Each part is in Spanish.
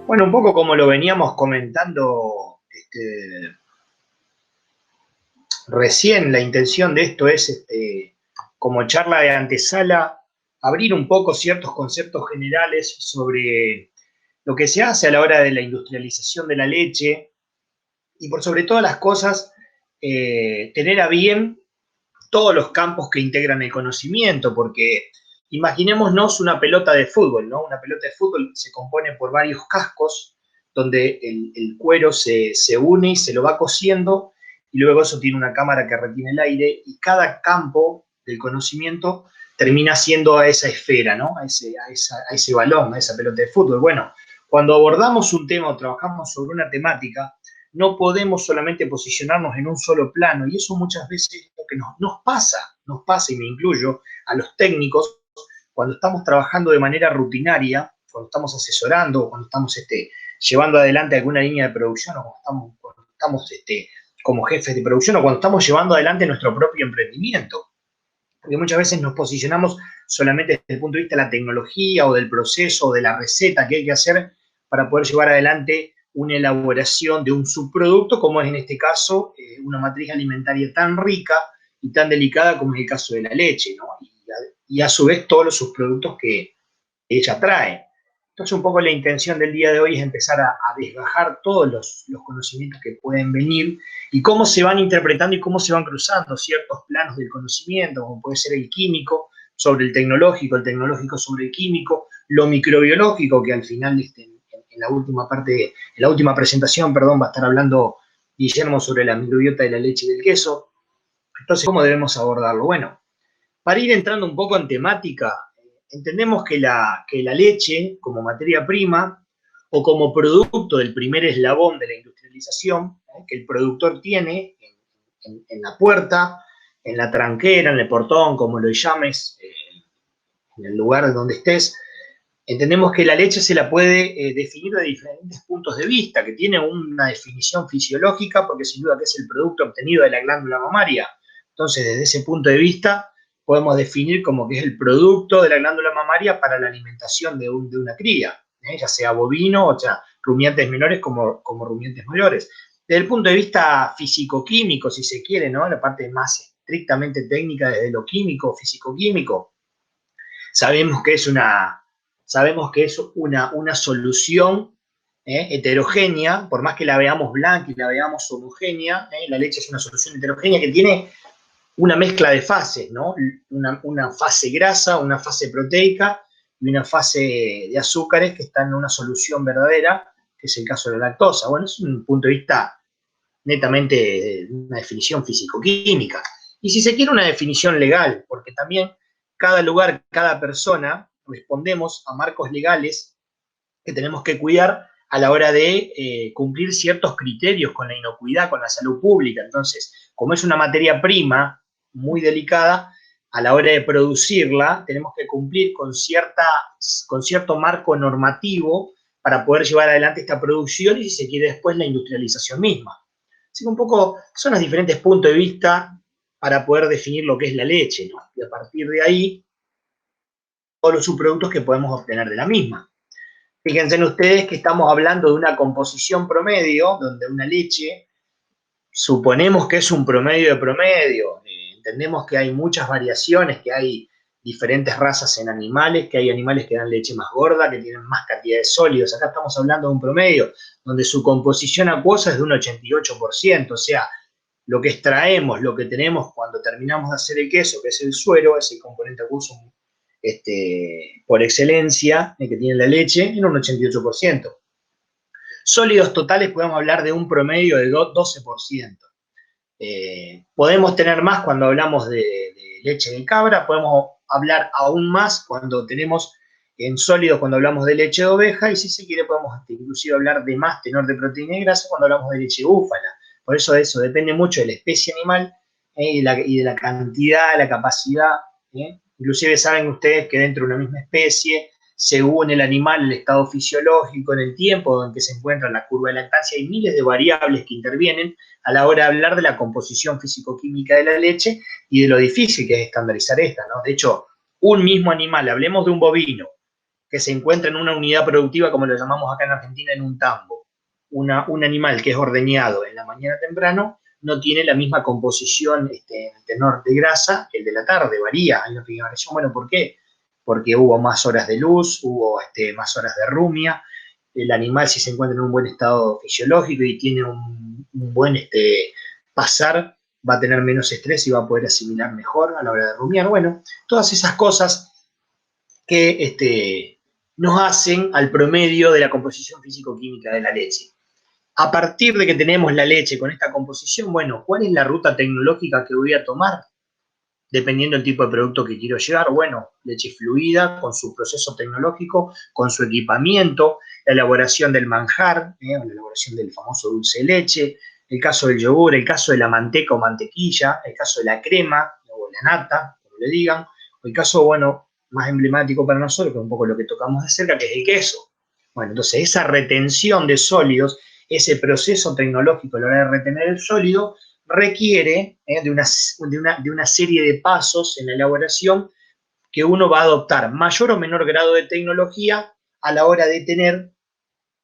Bueno, un poco como lo veníamos comentando recién, la intención de esto es, como charla de antesala, abrir un poco ciertos conceptos generales sobre lo que se hace a la hora de la industrialización de la leche y por sobre todas las cosas, tener a bien todos los campos que integran el conocimiento, porque imaginémonos una pelota de fútbol, ¿no? Una pelota de fútbol se compone por varios cascos, donde el cuero se une y se lo va cosiendo, y luego eso tiene una cámara que retiene el aire, y cada campo del conocimiento termina siendo a esa esfera, ¿no? A ese balón, a esa pelota de fútbol. Bueno, cuando abordamos un tema o trabajamos sobre una temática, no podemos solamente posicionarnos en un solo plano, y eso muchas veces es lo que nos pasa, y me incluyo, a los técnicos, cuando estamos trabajando de manera rutinaria, cuando estamos asesorando, cuando estamos llevando adelante alguna línea de producción, o cuando estamos como jefes de producción, o cuando estamos llevando adelante nuestro propio emprendimiento. Porque muchas veces nos posicionamos solamente desde el punto de vista de la tecnología, o del proceso, o de la receta que hay que hacer para poder llevar adelante una elaboración de un subproducto, como es en este caso una matriz alimentaria tan rica y tan delicada como es el caso de la leche, ¿no? Y a su vez todos los subproductos que ella trae. Entonces un poco la intención del día de hoy es empezar a desgajar todos los conocimientos que pueden venir y cómo se van interpretando y cómo se van cruzando ciertos planos del conocimiento, como puede ser el químico sobre el tecnológico sobre el químico, lo microbiológico, que al final en la última parte, en la última presentación, perdón, va a estar hablando Guillermo sobre la microbiota de la leche y del queso. Entonces, ¿cómo debemos abordarlo? Bueno, para ir entrando un poco en temática, entendemos que la leche como materia prima o como producto del primer eslabón de la industrialización, que el productor tiene en la puerta, en la tranquera, en el portón, como lo llames, en el lugar donde estés, entendemos que la leche se la puede definir de diferentes puntos de vista, que tiene una definición fisiológica, porque sin duda que es el producto obtenido de la glándula mamaria. Entonces, desde ese punto de vista, podemos definir como que es el producto de la glándula mamaria para la alimentación de una cría, ya sea bovino o sea rumiantes menores como rumiantes mayores. Desde el punto de vista físico-químico, si se quiere, ¿no? La parte más estrictamente técnica desde lo químico, físico-químico, sabemos que es una solución heterogénea, por más que la veamos blanca y la veamos homogénea, la leche es una solución heterogénea que tiene una mezcla de fases, ¿no? Una fase grasa, una fase proteica y una fase de azúcares que están en una solución verdadera, que es el caso de la lactosa. Bueno, es un punto de vista netamente una definición físico-química. Y si se quiere una definición legal, porque también cada lugar, cada persona, respondemos a marcos legales que tenemos que cuidar a la hora de cumplir ciertos criterios con la inocuidad, con la salud pública. Entonces, como es una materia prima muy delicada, a la hora de producirla tenemos que cumplir con cierto marco normativo para poder llevar adelante esta producción y, si se quiere, después la industrialización misma. Así que un poco son los diferentes puntos de vista para poder definir lo que es la leche, ¿no? Y a partir de ahí, todos los subproductos que podemos obtener de la misma. Fíjense en ustedes que estamos hablando de una composición promedio, donde una leche, suponemos que es un promedio de promedio, entendemos que hay muchas variaciones, que hay diferentes razas en animales, que hay animales que dan leche más gorda, que tienen más cantidad de sólidos. Acá estamos hablando de un promedio, donde su composición acuosa es de un 88%, o sea, lo que extraemos, lo que tenemos cuando terminamos de hacer el queso, que es el suero, es el componente acuoso por excelencia que tiene la leche, en un 88%. Sólidos totales podemos hablar de un promedio de 12%. Podemos tener más cuando hablamos de leche de cabra, podemos hablar aún más cuando tenemos en sólidos cuando hablamos de leche de oveja, y si se quiere podemos inclusive hablar de más tenor de proteína y grasa cuando hablamos de leche de búfala. Por eso depende mucho de la especie animal y de la cantidad, la capacidad. Inclusive saben ustedes que dentro de una misma especie según el animal, el estado fisiológico, en el tiempo en que se encuentra en la curva de lactancia. Hay miles de variables que intervienen a la hora de hablar de la composición físico-química de la leche y de lo difícil que es estandarizar esta, ¿no? De hecho, un mismo animal, hablemos de un bovino, que se encuentra en una unidad productiva, como lo llamamos acá en Argentina, en un tambo. Un animal que es ordeñado en la mañana temprano no tiene la misma composición en tenor de grasa que el de la tarde, varía. Hay una pequeña variación. Bueno, ¿por qué? Porque hubo más horas de luz, hubo más horas de rumia. El animal, si se encuentra en un buen estado fisiológico y tiene un buen pasar, va a tener menos estrés y va a poder asimilar mejor a la hora de rumiar. Bueno, todas esas cosas que nos hacen al promedio de la composición físico-química de la leche. A partir de que tenemos la leche con esta composición, bueno, ¿cuál es la ruta tecnológica que voy a tomar? Dependiendo del tipo de producto que quiero llevar, bueno, leche fluida, con su proceso tecnológico, con su equipamiento, la elaboración del manjar, la elaboración del famoso dulce de leche, el caso del yogur, el caso de la manteca o mantequilla, el caso de la crema o la nata, como le digan, o el caso, bueno, más emblemático para nosotros, que es un poco lo que tocamos de cerca, que es el queso. Bueno, entonces esa retención de sólidos, ese proceso tecnológico a la hora de retener el sólido, requiere de una serie de pasos en la elaboración que uno va a adoptar mayor o menor grado de tecnología a la hora de tener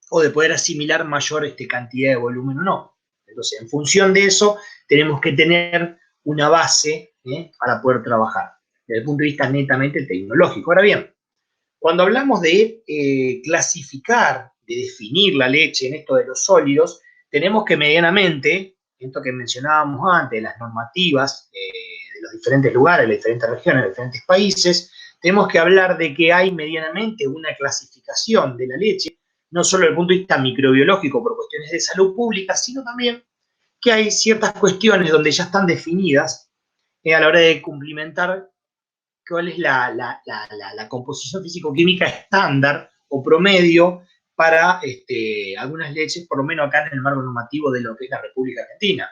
o de poder asimilar mayor cantidad de volumen o no. Entonces, en función de eso, tenemos que tener una base para poder trabajar, desde el punto de vista netamente tecnológico. Ahora bien, cuando hablamos de clasificar, de definir la leche en esto de los sólidos, tenemos que medianamente, esto que mencionábamos antes, las normativas de los diferentes lugares, de las diferentes regiones, de los diferentes países, tenemos que hablar de que hay medianamente una clasificación de la leche, no solo desde el punto de vista microbiológico por cuestiones de salud pública, sino también que hay ciertas cuestiones donde ya están definidas a la hora de cumplimentar cuál es la composición físico-química estándar o promedio para algunas leches, por lo menos acá en el marco normativo de lo que es la República Argentina.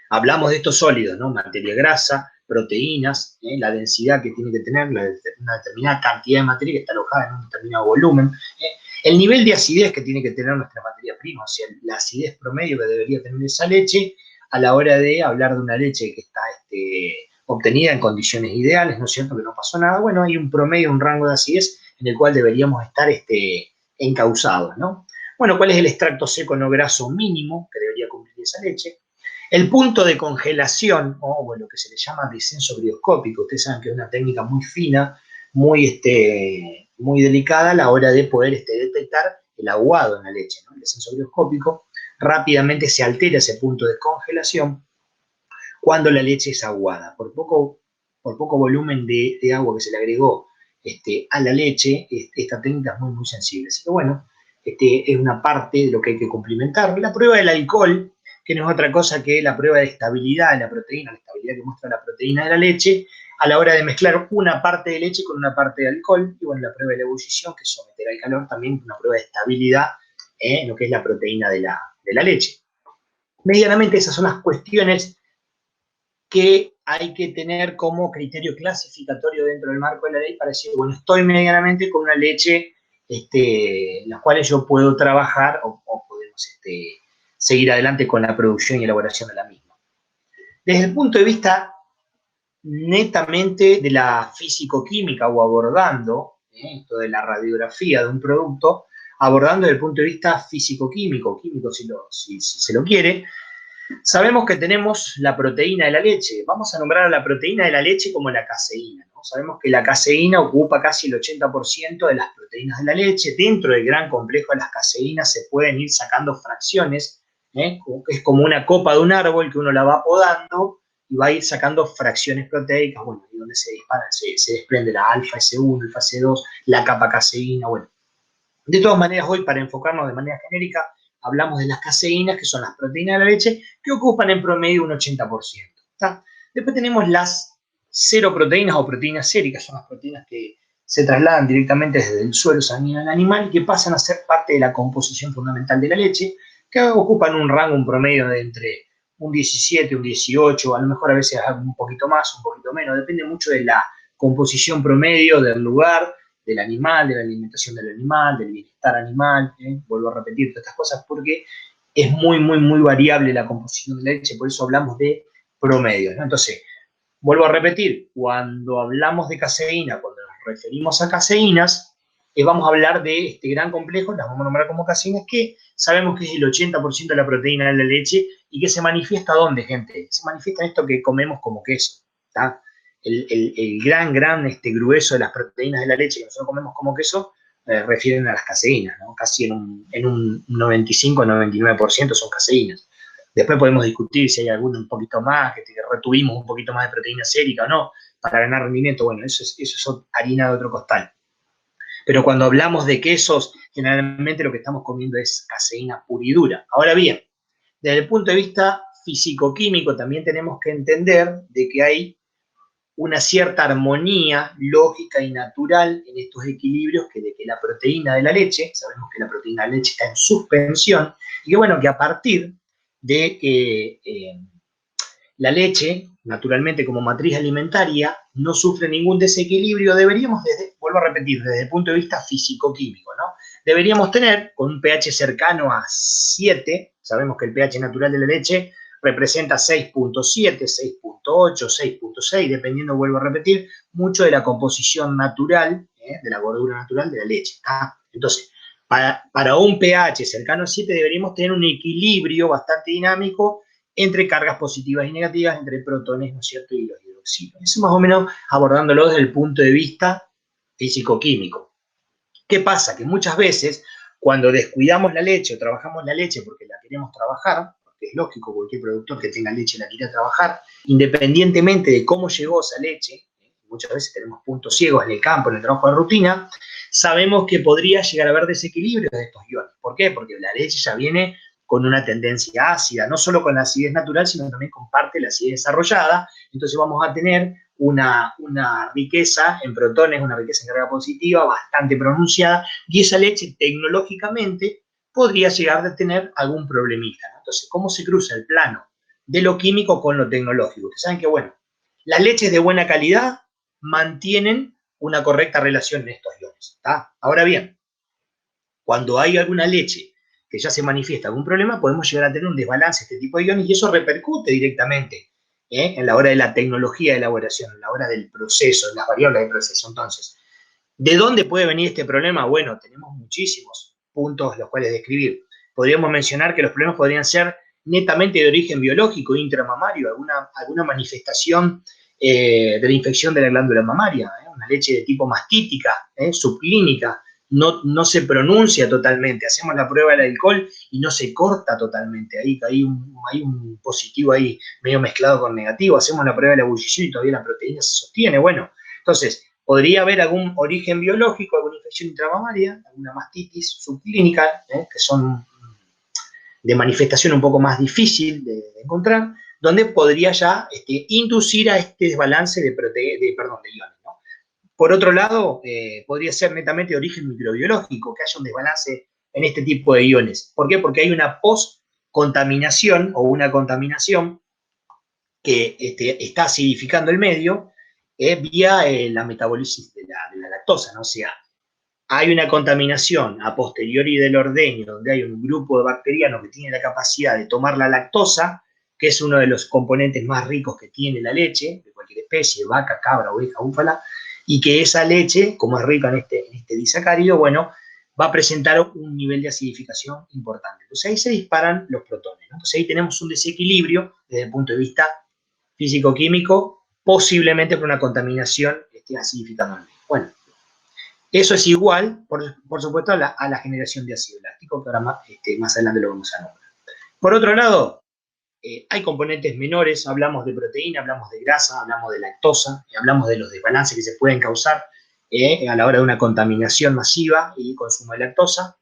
Hablamos de estos sólidos, ¿no? Materia grasa, proteínas, la densidad que tiene que tener, una determinada cantidad de materia que está alojada en un determinado volumen, el nivel de acidez que tiene que tener nuestra materia prima, o sea, la acidez promedio que debería tener esa leche a la hora de hablar de una leche que está obtenida en condiciones ideales, ¿no es cierto? Que no pasó nada. Bueno, hay un promedio, un rango de acidez en el cual deberíamos estar encausados, ¿no? Bueno, ¿cuál es el extracto seco no graso mínimo que debería cumplir esa leche? El punto de congelación, o lo que se le llama descenso brioscópico, ustedes saben que es una técnica muy fina, muy delicada a la hora de poder detectar el aguado en la leche, ¿no? El descenso brioscópico, rápidamente se altera ese punto de congelación cuando la leche es aguada. Por poco volumen de agua que se le agregó a la leche, esta técnica es muy, muy sensible. Así que bueno, es una parte de lo que hay que cumplimentar. La prueba del alcohol, que no es otra cosa que la prueba de estabilidad de la proteína, la estabilidad que muestra la proteína de la leche, a la hora de mezclar una parte de leche con una parte de alcohol, y bueno, la prueba de la ebullición, que es someter al calor, también una prueba de estabilidad en lo que es la proteína de la leche. Medianamente esas son las cuestiones que hay que tener como criterio clasificatorio dentro del marco de la ley para decir, bueno, estoy medianamente con una leche en las cuales yo puedo trabajar o podemos seguir adelante con la producción y elaboración de la misma. Desde el punto de vista netamente de la físico-química o abordando esto de la radiografía de un producto, abordando desde el punto de vista físico-químico, químico si se lo quiere, sabemos que tenemos la proteína de la leche. Vamos a nombrar a la proteína de la leche como la caseína, ¿no? Sabemos que la caseína ocupa casi el 80% de las proteínas de la leche. Dentro del gran complejo de las caseínas se pueden ir sacando fracciones, es como una copa de un árbol que uno la va podando y va a ir sacando fracciones proteicas, bueno, y donde se dispara, se desprende la alfa S1, alfa S2, la capa caseína, bueno. De todas maneras, hoy para enfocarnos de manera genérica, hablamos de las caseínas, que son las proteínas de la leche, que ocupan en promedio un 80%. ¿Está? Después tenemos las seroproteínas o proteínas séricas, son las proteínas que se trasladan directamente desde el suelo sanguíneo del animal y que pasan a ser parte de la composición fundamental de la leche, que ocupan un rango, un promedio de entre un 17, un 18, a lo mejor a veces un poquito más, un poquito menos, depende mucho de la composición promedio, del lugar del animal, de la alimentación del animal, del bienestar animal, vuelvo a repetir todas estas cosas porque es muy, muy, muy variable la composición de la leche, por eso hablamos de promedios, ¿no? Entonces, vuelvo a repetir, cuando hablamos de caseína, cuando nos referimos a caseínas, vamos a hablar de este gran complejo, las vamos a nombrar como caseínas, que sabemos que es el 80% de la proteína de la leche y que se manifiesta ¿dónde, gente? Se manifiesta en esto que comemos como queso, ¿está? El gran grueso de las proteínas de la leche que nosotros comemos como queso refieren a las caseínas, ¿no? Casi en un 95-99% son caseínas. Después podemos discutir si hay alguno un poquito más, que retuvimos un poquito más de proteína sérica o no, para ganar rendimiento. Bueno, eso es harina de otro costal. Pero cuando hablamos de quesos, generalmente lo que estamos comiendo es caseína pura y dura. Ahora bien, desde el punto de vista físico-químico también tenemos que entender de que hay una cierta armonía lógica y natural en estos equilibrios de que la proteína de la leche, sabemos que la proteína de la leche está en suspensión, y que bueno, que a partir de la leche, naturalmente como matriz alimentaria, no sufre ningún desequilibrio, deberíamos, vuelvo a repetir, desde el punto de vista físico-químico, ¿no? Deberíamos tener, con un pH cercano a 7, sabemos que el pH natural de la leche representa 6.7, 6.8, 6.6, dependiendo, vuelvo a repetir, mucho de la composición natural, de la gordura natural de la leche, ¿tá? Entonces, para un pH cercano a 7 deberíamos tener un equilibrio bastante dinámico entre cargas positivas y negativas, entre protones, ¿no es cierto?, y los hidroxilos. Eso más o menos abordándolo desde el punto de vista físico-químico. ¿Qué pasa? Que muchas veces, cuando descuidamos la leche o trabajamos la leche porque la queremos trabajar, porque es lógico, cualquier productor que tenga leche la quiere trabajar, independientemente de cómo llegó esa leche, muchas veces tenemos puntos ciegos en el campo, en el trabajo de rutina, sabemos que podría llegar a haber desequilibrios de estos iones. ¿Por qué? Porque la leche ya viene con una tendencia ácida, no solo con la acidez natural, sino también con parte de la acidez desarrollada. Entonces vamos a tener una riqueza en protones, una riqueza en carga positiva bastante pronunciada, y esa leche tecnológicamente podría llegar a tener algún problemita, ¿no? Entonces, ¿cómo se cruza el plano de lo químico con lo tecnológico? Ustedes saben que, bueno, las leches de buena calidad mantienen una correcta relación en estos iones, ¿tá? Ahora bien, cuando hay alguna leche que ya se manifiesta algún problema, podemos llegar a tener un desbalance de este tipo de iones y eso repercute directamente en la hora de la tecnología de elaboración, en la hora del proceso, en las variables del proceso. Entonces, ¿de dónde puede venir este problema? Bueno, tenemos muchísimos puntos los cuales describir. Podríamos mencionar que los problemas podrían ser netamente de origen biológico, intramamario, alguna manifestación de la infección de la glándula mamaria, una leche de tipo mastítica, subclínica, no se pronuncia totalmente. Hacemos la prueba del alcohol y no se corta totalmente. Ahí hay un positivo ahí medio mezclado con negativo. Hacemos la prueba de la ebullición y todavía la proteína se sostiene. Bueno, entonces, podría haber algún origen biológico, alguna infección intramamaria, alguna mastitis subclínica, que son de manifestación un poco más difícil de encontrar, donde podría ya inducir a este desbalance de iones, ¿no? Por otro lado, podría ser netamente de origen microbiológico, que haya un desbalance en este tipo de iones. ¿Por qué? Porque hay una post-contaminación o una contaminación que está acidificando el medio vía la metabolisis de la lactosa, ¿no? O sea, hay una contaminación a posteriori del ordeño, donde hay un grupo de bacterianos que tiene la capacidad de tomar la lactosa, que es uno de los componentes más ricos que tiene la leche, de cualquier especie, vaca, cabra, oveja, búfala, y que esa leche, como es rica en este disacárido, bueno, va a presentar un nivel de acidificación importante. Entonces ahí se disparan los protones, ¿no? Entonces ahí tenemos un desequilibrio desde el punto de vista físico-químico, posiblemente por una contaminación acidificando el medio. Bueno, eso es igual, por supuesto, a la generación de ácido láctico, que ahora más adelante lo vamos a nombrar. Por otro lado, hay componentes menores, hablamos de proteína, hablamos de grasa, hablamos de lactosa, hablamos de los desbalances que se pueden causar a la hora de una contaminación masiva y consumo de lactosa,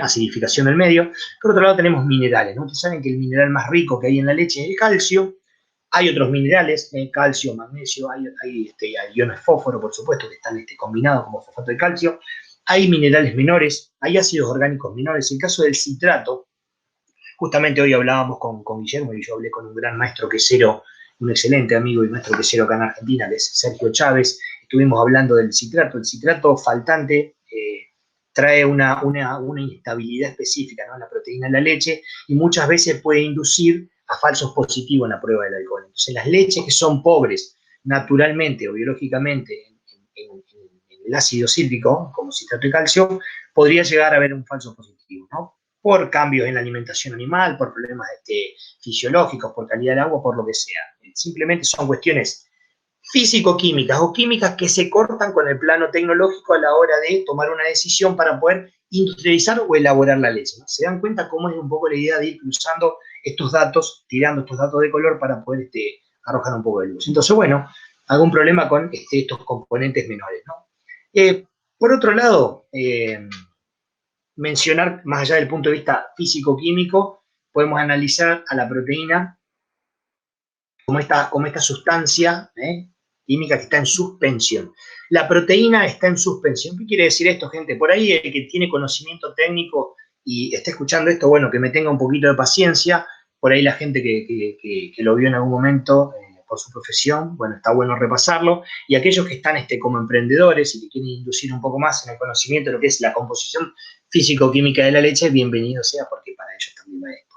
acidificación del medio. Por otro lado tenemos minerales, ¿no? Ustedes saben que el mineral más rico que hay en la leche es el calcio. Hay otros minerales, calcio, magnesio, hay iones fósforo, por supuesto, que están combinados como fosfato de calcio. Hay minerales menores, hay ácidos orgánicos menores. En el caso del citrato, justamente hoy hablábamos con Guillermo y yo hablé con un gran maestro quesero, un excelente amigo y maestro quesero acá en Argentina, que es Sergio Chávez. estuvimos hablando del citrato. El citrato faltante trae una inestabilidad específica, ¿no?, en la proteína de la leche, y muchas veces puede inducir a falsos positivos en la prueba del alcohol. Entonces, las leches que son pobres naturalmente o biológicamente en el ácido cítrico, como citrato de calcio, podría llegar a haber un falso positivo, ¿no?, por cambios en la alimentación animal, por problemas fisiológicos, por calidad del agua, por lo que sea. Simplemente son cuestiones físico-químicas o químicas que se cortan con el plano tecnológico a la hora de tomar una decisión para poder industrializar o elaborar la leche, ¿no? ¿Se dan cuenta cómo es un poco la idea de ir cruzando estos datos, tirando estos datos de color para poder arrojar un poco de luz? Entonces, bueno, algún problema con estos componentes menores, ¿no? Por otro lado, mencionar, más allá del punto de vista físico-químico, podemos analizar a la proteína como esta sustancia química que está en suspensión. La proteína está en suspensión. ¿Qué quiere decir esto, gente? Por ahí el que tiene conocimiento técnico y está escuchando esto, bueno, que me tenga un poquito de paciencia. Por ahí la gente que lo vio en algún momento por su profesión, bueno, está bueno repasarlo. Y aquellos que están como emprendedores y que quieren inducir un poco más en el conocimiento de lo que es la composición físico-química de la leche, bienvenido sea, porque para ellos también va esto.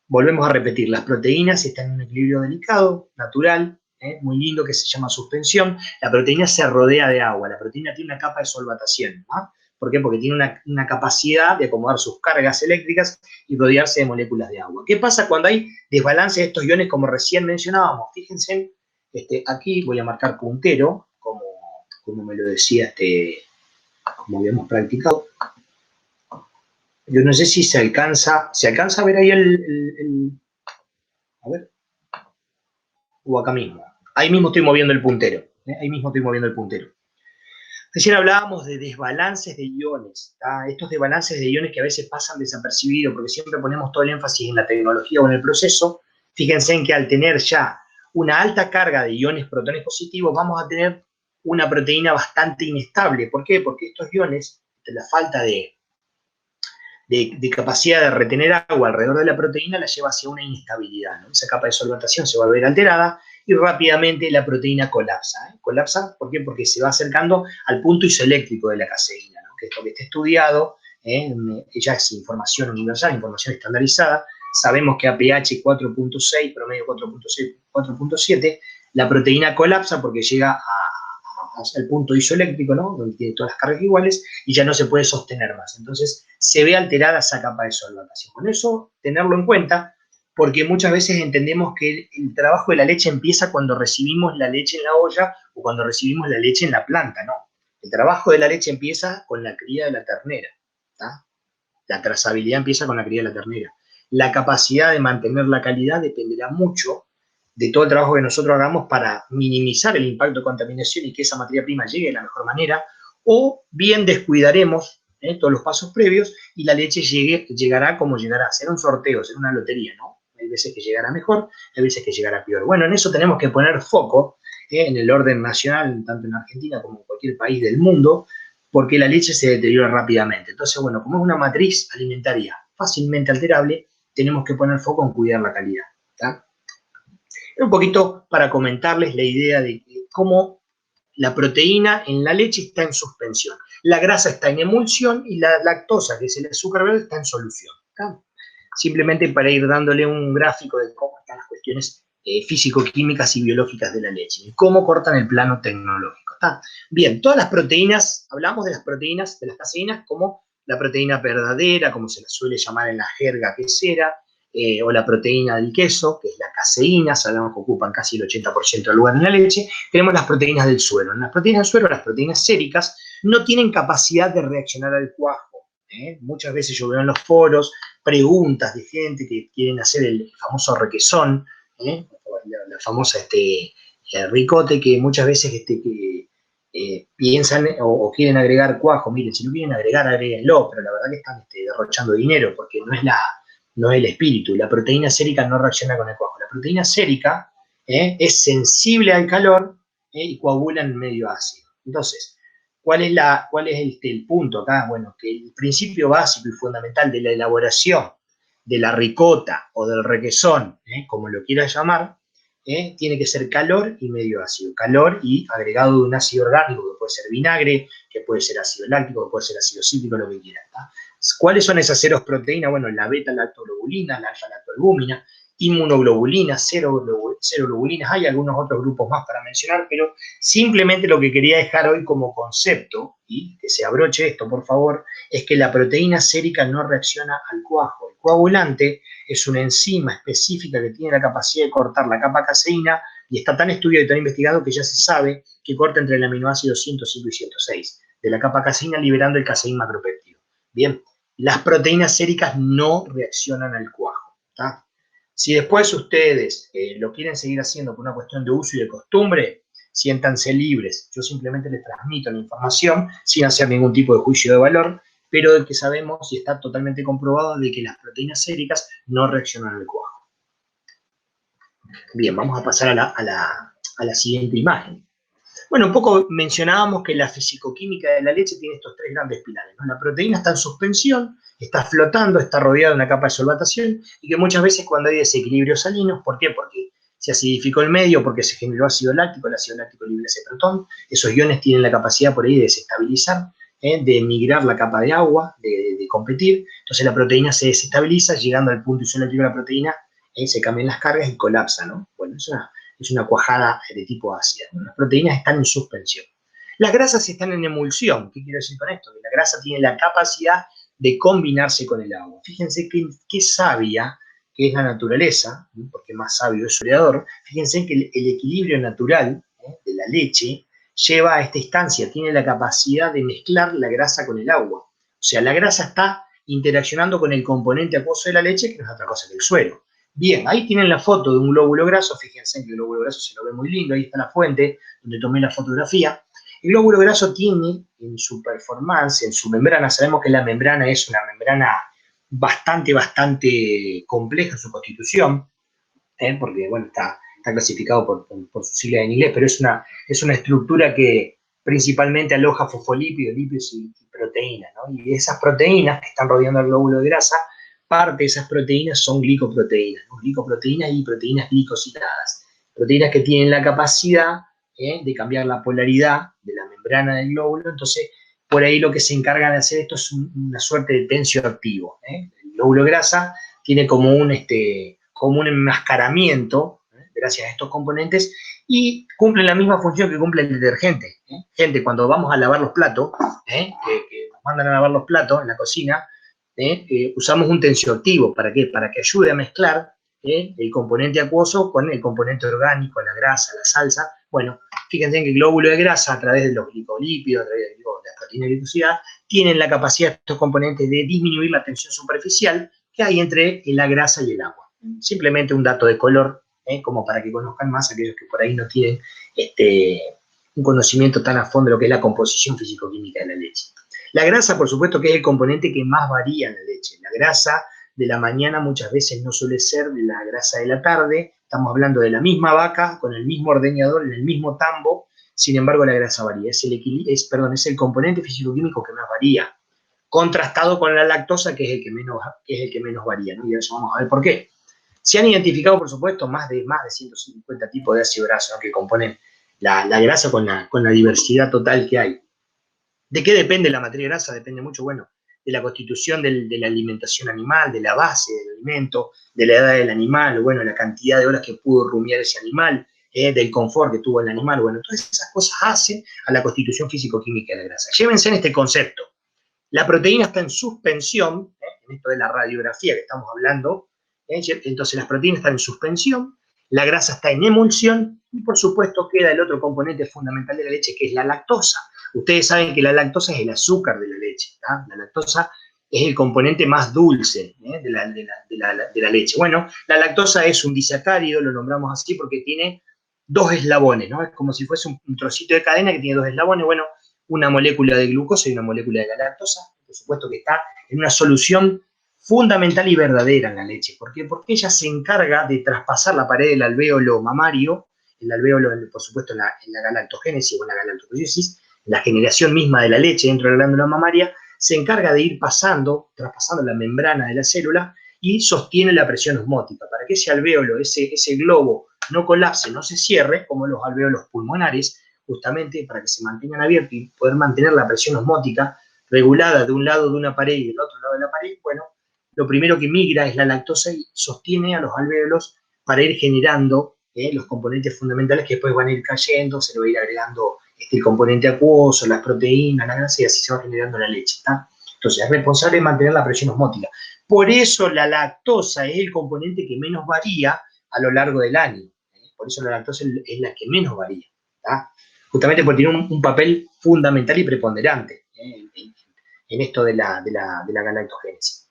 Volvemos a repetir, las proteínas están en un equilibrio delicado, natural, muy lindo, que se llama suspensión. La proteína se rodea de agua, la proteína tiene una capa de solvatación, ¿no? ¿Por qué? Porque tiene una capacidad de acomodar sus cargas eléctricas y rodearse de moléculas de agua. ¿Qué pasa cuando hay desbalance de estos iones, como recién mencionábamos? Fíjense, aquí voy a marcar puntero, como me lo decía, como habíamos practicado. Yo no sé si se alcanza a ver ahí a ver, o acá mismo. Ahí mismo estoy moviendo el puntero. Ahí mismo estoy moviendo el puntero. Recién hablábamos de desbalances de iones. Estos desbalances de iones que a veces pasan desapercibidos porque siempre ponemos todo el énfasis en la tecnología o en el proceso. Fíjense en que al tener ya una alta carga de iones protones positivos, vamos a tener una proteína bastante inestable. ¿Por qué? Porque estos iones, la falta de capacidad de retener agua alrededor de la proteína la lleva hacia una inestabilidad, ¿no? Esa capa de solvatación se va a ver alterada y rápidamente la proteína colapsa. ¿Colapsa? ¿Por qué? Porque se va acercando al punto isoeléctrico de la caseína, ¿no?, que es lo que está estudiado, ya es información universal, información estandarizada. Sabemos que a pH 4.6, promedio 4.6, 4.7, la proteína colapsa porque llega al punto isoeléctrico, ¿no?, donde tiene todas las cargas iguales, y ya no se puede sostener más. Entonces, se ve alterada esa capa de solvatación. Con eso, tenerlo en cuenta, porque muchas veces entendemos que el trabajo de la leche empieza cuando recibimos la leche en la olla o cuando recibimos la leche en la planta, ¿no? El trabajo de la leche empieza con la cría de la ternera, ¿tá? La trazabilidad empieza con la cría de la ternera. La capacidad de mantener la calidad dependerá mucho de todo el trabajo que nosotros hagamos para minimizar el impacto de contaminación y que esa materia prima llegue de la mejor manera, o bien descuidaremos todos los pasos previos y la leche llegará como llegará. Será un sorteo, será una lotería, ¿no? Hay veces que llegará mejor, hay veces que llegará peor. Bueno, en eso tenemos que poner foco en el orden nacional, tanto en Argentina como en cualquier país del mundo, porque la leche se deteriora rápidamente. Entonces, bueno, como es una matriz alimentaria fácilmente alterable, tenemos que poner foco en cuidar la calidad, ¿tá? Un poquito para comentarles la idea de cómo la proteína en la leche está en suspensión. La grasa está en emulsión y la lactosa, que es el azúcar verde, está en solución, ¿tá? Simplemente para ir dándole un gráfico de cómo están las cuestiones físico-químicas y biológicas de la leche y cómo cortan el plano tecnológico, ¿tá? Bien, todas las proteínas, hablamos de las proteínas, de las caseínas, como la proteína verdadera, como se la suele llamar en la jerga quesera, o la proteína del queso, que es la caseína, sabemos que ocupan casi el 80% del lugar en la leche. Tenemos las proteínas del suero. En las proteínas del suero, las proteínas séricas, no tienen capacidad de reaccionar al cuajo. Muchas veces yo veo en los foros preguntas de gente que quieren hacer el famoso requesón, la famosa ricote, que muchas veces piensan o quieren agregar cuajo. Miren, si no quieren agregar, agréguenlo, pero la verdad que están derrochando dinero, porque no es el espíritu. La proteína sérica no reacciona con el cuajo. La proteína sérica es sensible al calor y coagula en medio ácido. Entonces, ¿cuál es el punto acá? Bueno, que el principio básico y fundamental de la elaboración de la ricota o del requesón, como lo quieras llamar, tiene que ser calor y medio ácido. Calor y agregado de un ácido orgánico, que puede ser vinagre, que puede ser ácido láctico, que puede ser ácido cítrico, lo que quieran. ¿Cuáles son esas serosproteínas? Bueno, la beta-lactoglobulina, la alfa-lactoalbúmina, inmunoglobulinas, seroglobulinas, hay algunos otros grupos más para mencionar, pero simplemente lo que quería dejar hoy como concepto, y que se abroche esto, por favor, es que la proteína sérica no reacciona al cuajo. El coagulante es una enzima específica que tiene la capacidad de cortar la capa caseína y está tan estudiado y tan investigado que ya se sabe que corta entre el aminoácido 105 y 106 de la capa caseína, liberando el caseín macropéptido. Bien, las proteínas séricas no reaccionan al cuajo, ¿tá? Si después ustedes lo quieren seguir haciendo por una cuestión de uso y de costumbre, siéntanse libres. Yo simplemente les transmito la información sin hacer ningún tipo de juicio de valor, pero de que sabemos y está totalmente comprobado de que las proteínas séricas no reaccionan al cuajo. Bien, vamos a pasar a la siguiente imagen. Bueno, un poco mencionábamos que la fisicoquímica de la leche tiene estos tres grandes pilares, ¿no? La proteína está en suspensión, está flotando, está rodeada de una capa de solvatación y que muchas veces cuando hay desequilibrios salinos, ¿por qué? Porque se acidificó el medio, porque se generó ácido láctico, el ácido láctico libera ese protón, esos iones tienen la capacidad por ahí de desestabilizar, de migrar la capa de agua, de competir, entonces la proteína se desestabiliza, llegando al punto isoláctico de la proteína, se cambian las cargas y colapsa, ¿no? Bueno, es una cuajada de tipo ácida. Las proteínas están en suspensión. Las grasas están en emulsión. ¿Qué quiero decir con esto? Que la grasa tiene la capacidad de combinarse con el agua. Fíjense qué sabia que es la naturaleza, porque más sabio es su creador. Fíjense que el equilibrio natural de la leche lleva a esta instancia, tiene la capacidad de mezclar la grasa con el agua. O sea, la grasa está interaccionando con el componente acuoso de la leche, que no es otra cosa que el suero. Bien, ahí tienen la foto de un glóbulo graso, fíjense que el glóbulo graso se lo ve muy lindo, ahí está la fuente donde tomé la fotografía. El glóbulo graso tiene en su performance, en su membrana, sabemos que la membrana es una membrana bastante compleja en su constitución, porque bueno, está clasificado por sus siglas en inglés, pero es una estructura que principalmente aloja fosfolípidos, lípidos y proteínas, ¿no? Y esas proteínas que están rodeando el glóbulo de grasa, parte de esas proteínas son glicoproteínas, ¿no? Glicoproteínas y proteínas glicosiladas. Proteínas que tienen la capacidad de cambiar la polaridad de la membrana del glóbulo. Entonces, por ahí lo que se encarga de hacer esto es una suerte de tensioactivo. El glóbulo de grasa tiene como un enmascaramiento, gracias a estos componentes, y cumplen la misma función que cumple el detergente. Gente, cuando vamos a lavar los platos, que nos mandan a lavar los platos en la cocina, usamos un tensioactivo. ¿Para qué? Para que ayude a mezclar el componente acuoso con el componente orgánico, la grasa, la salsa. Bueno, fíjense que el glóbulo de grasa, a través de los glicolípidos, a través de las proteínas glicosiladas, tienen la capacidad de estos componentes de disminuir la tensión superficial que hay entre la grasa y el agua. Simplemente un dato de color, como para que conozcan más aquellos que por ahí no tienen un conocimiento tan a fondo de lo que es la composición físico-química de la leche. La grasa, por supuesto, que es el componente que más varía en la leche. La grasa de la mañana muchas veces no suele ser de la grasa de la tarde. Estamos hablando de la misma vaca, con el mismo ordeñador, en el mismo tambo. Sin embargo, la grasa varía. Es el componente físico-químico que más varía, contrastado con la lactosa, que es el que menos varía, ¿no? Y eso vamos a ver por qué. Se han identificado, por supuesto, más de 150 tipos de ácido graso, ¿no?, que componen la grasa con la diversidad total que hay. ¿De qué depende la materia grasa? Depende mucho, bueno, de la constitución de la alimentación animal, de la base del alimento, de la edad del animal, bueno, la cantidad de horas que pudo rumiar ese animal, del confort que tuvo el animal. Bueno, todas esas cosas hacen a la constitución físico-química de la grasa. Llévense en este concepto. La proteína está en suspensión, en esto de la radiografía que estamos hablando, entonces las proteínas están en suspensión, la grasa está en emulsión y por supuesto queda el otro componente fundamental de la leche, que es la lactosa. Ustedes saben que la lactosa es el azúcar de la leche, ¿tá? La lactosa es el componente más dulce de la leche. Bueno, la lactosa es un disacárido, lo nombramos así porque tiene dos eslabones, ¿no? Es como si fuese un trocito de cadena que tiene dos eslabones. Bueno, una molécula de glucosa y una molécula de la lactosa, por supuesto que está en una solución fundamental y verdadera en la leche. ¿Por qué? Porque ella se encarga de traspasar la pared del alvéolo mamario, el alvéolo, por supuesto, en la galactogénesis o en la galactopoiesis, la generación misma de la leche dentro de la glándula mamaria, se encarga de ir traspasando la membrana de la célula y sostiene la presión osmótica. Para que ese alvéolo, ese globo, no colapse, no se cierre, como los alvéolos pulmonares, justamente para que se mantengan abiertos y poder mantener la presión osmótica regulada de un lado de una pared y del otro lado de la pared, bueno, lo primero que migra es la lactosa y sostiene a los alvéolos para ir generando los componentes fundamentales que después van a ir cayendo, se le va a ir agregando el componente acuoso, las proteínas, la grasa, y así se va generando la leche, ¿está? Entonces, es responsable de mantener la presión osmótica. Por eso la lactosa es el componente que menos varía a lo largo del año. Por eso la lactosa es la que menos varía, ¿está? Justamente porque tiene un papel fundamental y preponderante en esto de la galactogénesis.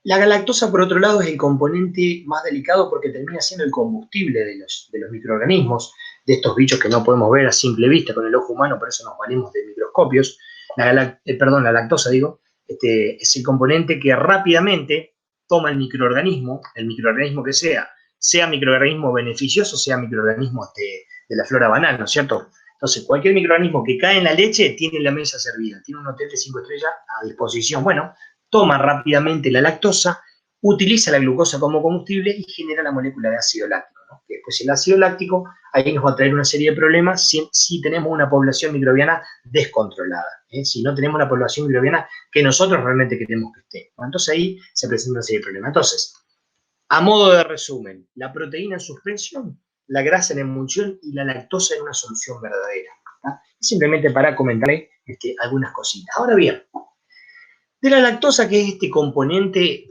La galactosa, por otro lado, es el componente más delicado porque termina siendo el combustible de los microorganismos, de estos bichos que no podemos ver a simple vista con el ojo humano, por eso nos valemos de microscopios. La lactosa, es el componente que rápidamente toma el microorganismo que sea microorganismo beneficioso, sea microorganismo de la flora banal, ¿no es cierto? Entonces, cualquier microorganismo que cae en la leche tiene la mesa servida, tiene un hotel de 5 estrellas a disposición. Bueno, toma rápidamente la lactosa, utiliza la glucosa como combustible y genera la molécula de ácido láctico, ¿no? Que después el ácido láctico ahí nos va a traer una serie de problemas si tenemos una población microbiana descontrolada, si no tenemos la población microbiana que nosotros realmente queremos que esté. Bueno, entonces ahí se presenta una serie de problemas. Entonces, a modo de resumen, la proteína en suspensión, la grasa en emulsión y la lactosa en una solución verdadera, ¿tá? Simplemente para comentarle algunas cositas. Ahora bien, de la lactosa que es este componente,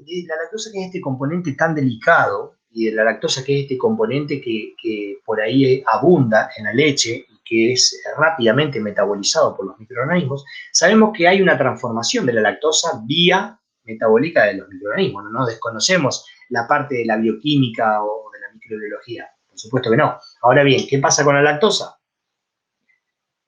tan delicado, y de la lactosa que es este componente que por ahí abunda en la leche y que es rápidamente metabolizado por los microorganismos, sabemos que hay una transformación de la lactosa vía metabólica de los microorganismos, no desconocemos la parte de la bioquímica o de la microbiología, por supuesto que no. Ahora bien, ¿qué pasa con la lactosa?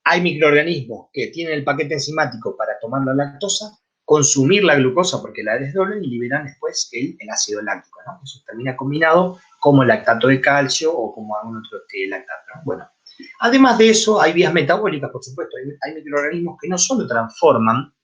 Hay microorganismos que tienen el paquete enzimático para tomar la lactosa, consumir la glucosa porque la desdoblan y liberan después el ácido láctico, ¿no? Eso termina combinado como lactato de calcio o como algún otro lactato, ¿no? Bueno, además de eso, hay vías metabólicas, por supuesto. Hay microorganismos que no solo transforman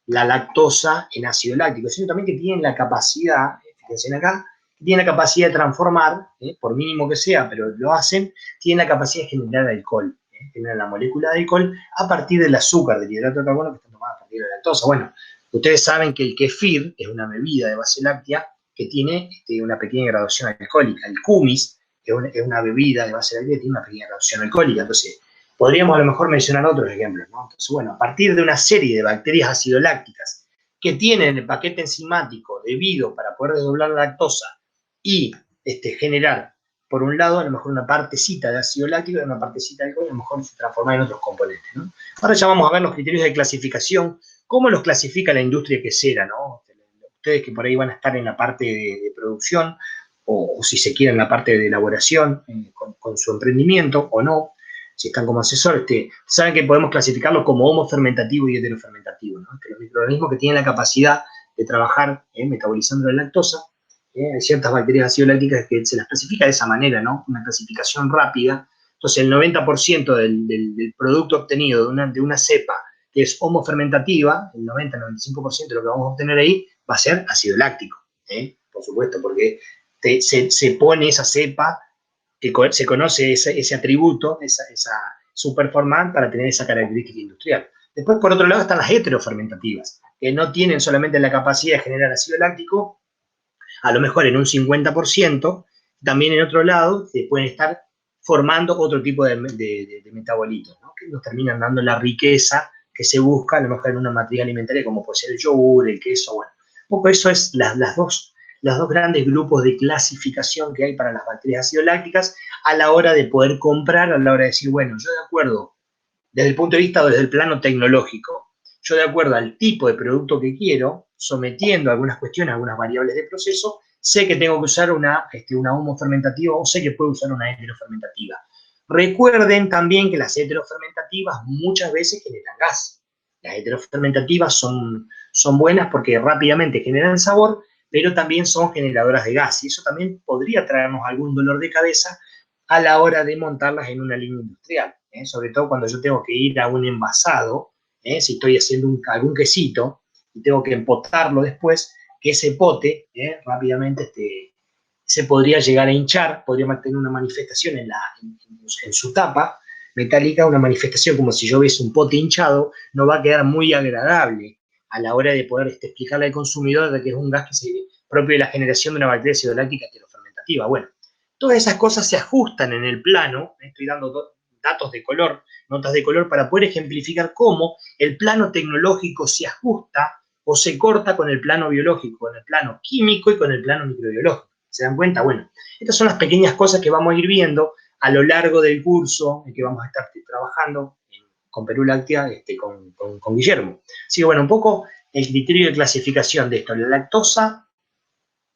la lactosa en ácido láctico, sino también que tienen la capacidad, fíjense acá, tienen la capacidad de transformar, por mínimo que sea, pero lo hacen, tienen la capacidad de generar alcohol, generan la molécula de alcohol a partir del azúcar, del hidrato de carbono que está tomado a partir de la lactosa. Bueno, ustedes saben que el kefir es una bebida de base láctea que tiene una pequeña graduación alcohólica. El kumis es una bebida de base láctea que tiene una pequeña graduación alcohólica. Entonces, podríamos a lo mejor mencionar otros ejemplos, ¿no? Entonces, bueno, a partir de una serie de bacterias acidolácticas que tienen el paquete enzimático debido para poder desdoblar la lactosa y generar, por un lado, a lo mejor una partecita de ácido láctico y una partecita de alcohol, a lo mejor se transforma en otros componentes, ¿no? Ahora ya vamos a ver los criterios de clasificación, cómo los clasifica la industria quesera, ¿no? Ustedes que por ahí van a estar en la parte de producción o si se quiere en la parte de elaboración con su emprendimiento o no, si están como asesor, saben que podemos clasificarlos como homofermentativo y heterofermentativo, ¿no? Que los microorganismos que tienen la capacidad de trabajar metabolizando la lactosa, hay ciertas bacterias acidolácticas que se las clasifica de esa manera, ¿no? Una clasificación rápida. Entonces, el 90% del producto obtenido de una cepa que es homofermentativa, el 90-95% de lo que vamos a obtener ahí va a ser ácido láctico, por supuesto, porque se pone esa cepa, que se conoce ese atributo, su performance para tener esa característica industrial. Después, por otro lado, están las heterofermentativas, que no tienen solamente la capacidad de generar ácido láctico, a lo mejor en un 50%, también en otro lado pueden estar formando otro tipo de metabolitos, ¿no? Que nos terminan dando la riqueza que se busca, a lo mejor en una matriz alimentaria como puede ser el yogur, el queso, bueno. Un poco eso es los dos grandes grupos de clasificación que hay para las bacterias acidolácticas a la hora de poder comprar, a la hora de decir, bueno, yo de acuerdo, desde el punto de vista o desde el plano tecnológico, yo de acuerdo al tipo de producto que quiero, sometiendo algunas cuestiones, algunas variables de proceso, sé que tengo que usar una homofermentativa o sé que puedo usar una heterofermentativa. Recuerden también que las heterofermentativas muchas veces generan gas. Las heterofermentativas son buenas porque rápidamente generan sabor, pero también son generadoras de gas. Y eso también podría traernos algún dolor de cabeza a la hora de montarlas en una línea industrial. Sobre todo cuando yo tengo que ir a un envasado, si estoy haciendo algún quesito y tengo que empotarlo después, que ese pote rápidamente se podría llegar a hinchar, podría mantener una manifestación en su tapa metálica, una manifestación como si yo viese un pote hinchado, no va a quedar muy agradable a la hora de poder explicarle al consumidor de que es un gas que es propio de la generación de una bacteria acidoláctica heterofermentativa. Bueno, todas esas cosas se ajustan en el plano, estoy dando datos de color, notas de color, para poder ejemplificar cómo el plano tecnológico se ajusta o se corta con el plano biológico, con el plano químico y con el plano microbiológico. ¿Se dan cuenta? Bueno, estas son las pequeñas cosas que vamos a ir viendo a lo largo del curso en que vamos a estar trabajando con Perú Láctea, con Guillermo. Así que bueno, un poco el criterio de clasificación de esto. La lactosa,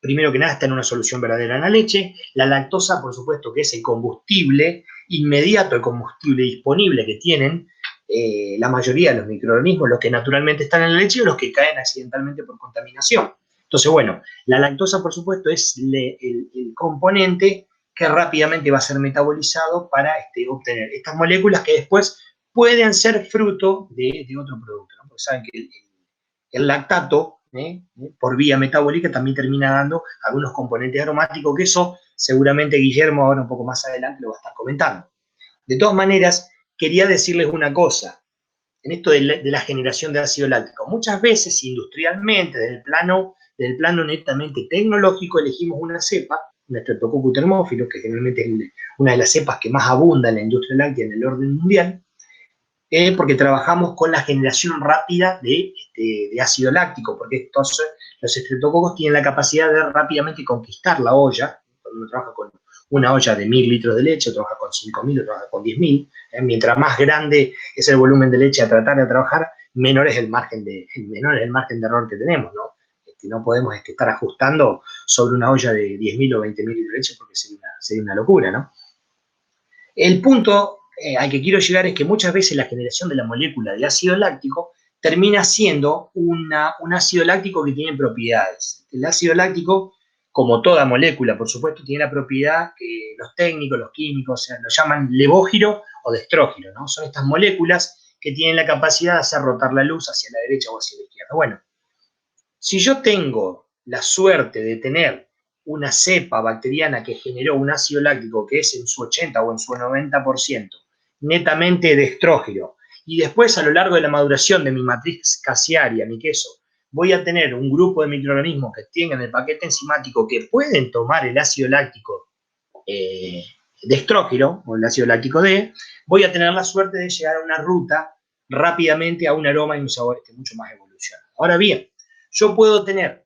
primero que nada, está en una solución verdadera en la leche. La lactosa, por supuesto, que es el combustible inmediato, el combustible disponible que tienen la mayoría de los microorganismos, los que naturalmente están en la leche o los que caen accidentalmente por contaminación. Entonces, bueno, la lactosa, por supuesto, es el componente que rápidamente va a ser metabolizado para obtener estas moléculas que después pueden ser fruto de otro producto, ¿no? Porque saben que el lactato, por vía metabólica, también termina dando algunos componentes aromáticos, que eso seguramente Guillermo ahora un poco más adelante lo va a estar comentando. De todas maneras, quería decirles una cosa, en esto de la generación de ácido láctico. Muchas veces, industrialmente, desde el plano netamente tecnológico, elegimos una cepa, un Streptococcus thermophilus, que generalmente es una de las cepas que más abunda en la industria láctea en el orden mundial, porque trabajamos con la generación rápida de ácido láctico, porque los estreptococos tienen la capacidad de rápidamente conquistar la olla. Cuando uno trabaja con una olla de 1000 litros de leche, trabaja con 5000, trabaja con 10.000. Mientras más grande es el volumen de leche a tratar de trabajar, menor es el margen de error que tenemos, ¿no? No podemos estar ajustando sobre una olla de 10.000 o 20.000 litros de leche, porque sería una locura, ¿no? El punto al que quiero llegar es que muchas veces la generación de la molécula de ácido láctico termina siendo un ácido láctico que tiene propiedades. El ácido láctico, como toda molécula, por supuesto, tiene la propiedad que los técnicos, los químicos, lo llaman levógiro o destrógiro, ¿no? Son estas moléculas que tienen la capacidad de hacer rotar la luz hacia la derecha o hacia la izquierda. Bueno, si yo tengo la suerte de tener una cepa bacteriana que generó un ácido láctico que es en su 80 o en su 90% netamente destrógiro, y después a lo largo de la maduración de mi matriz casearia, mi queso, voy a tener un grupo de microorganismos que tengan el paquete enzimático que pueden tomar el ácido láctico destrógiro, o el ácido láctico D, voy a tener la suerte de llegar a una ruta rápidamente a un aroma y un sabor mucho más evolucionado. Ahora bien, yo puedo tener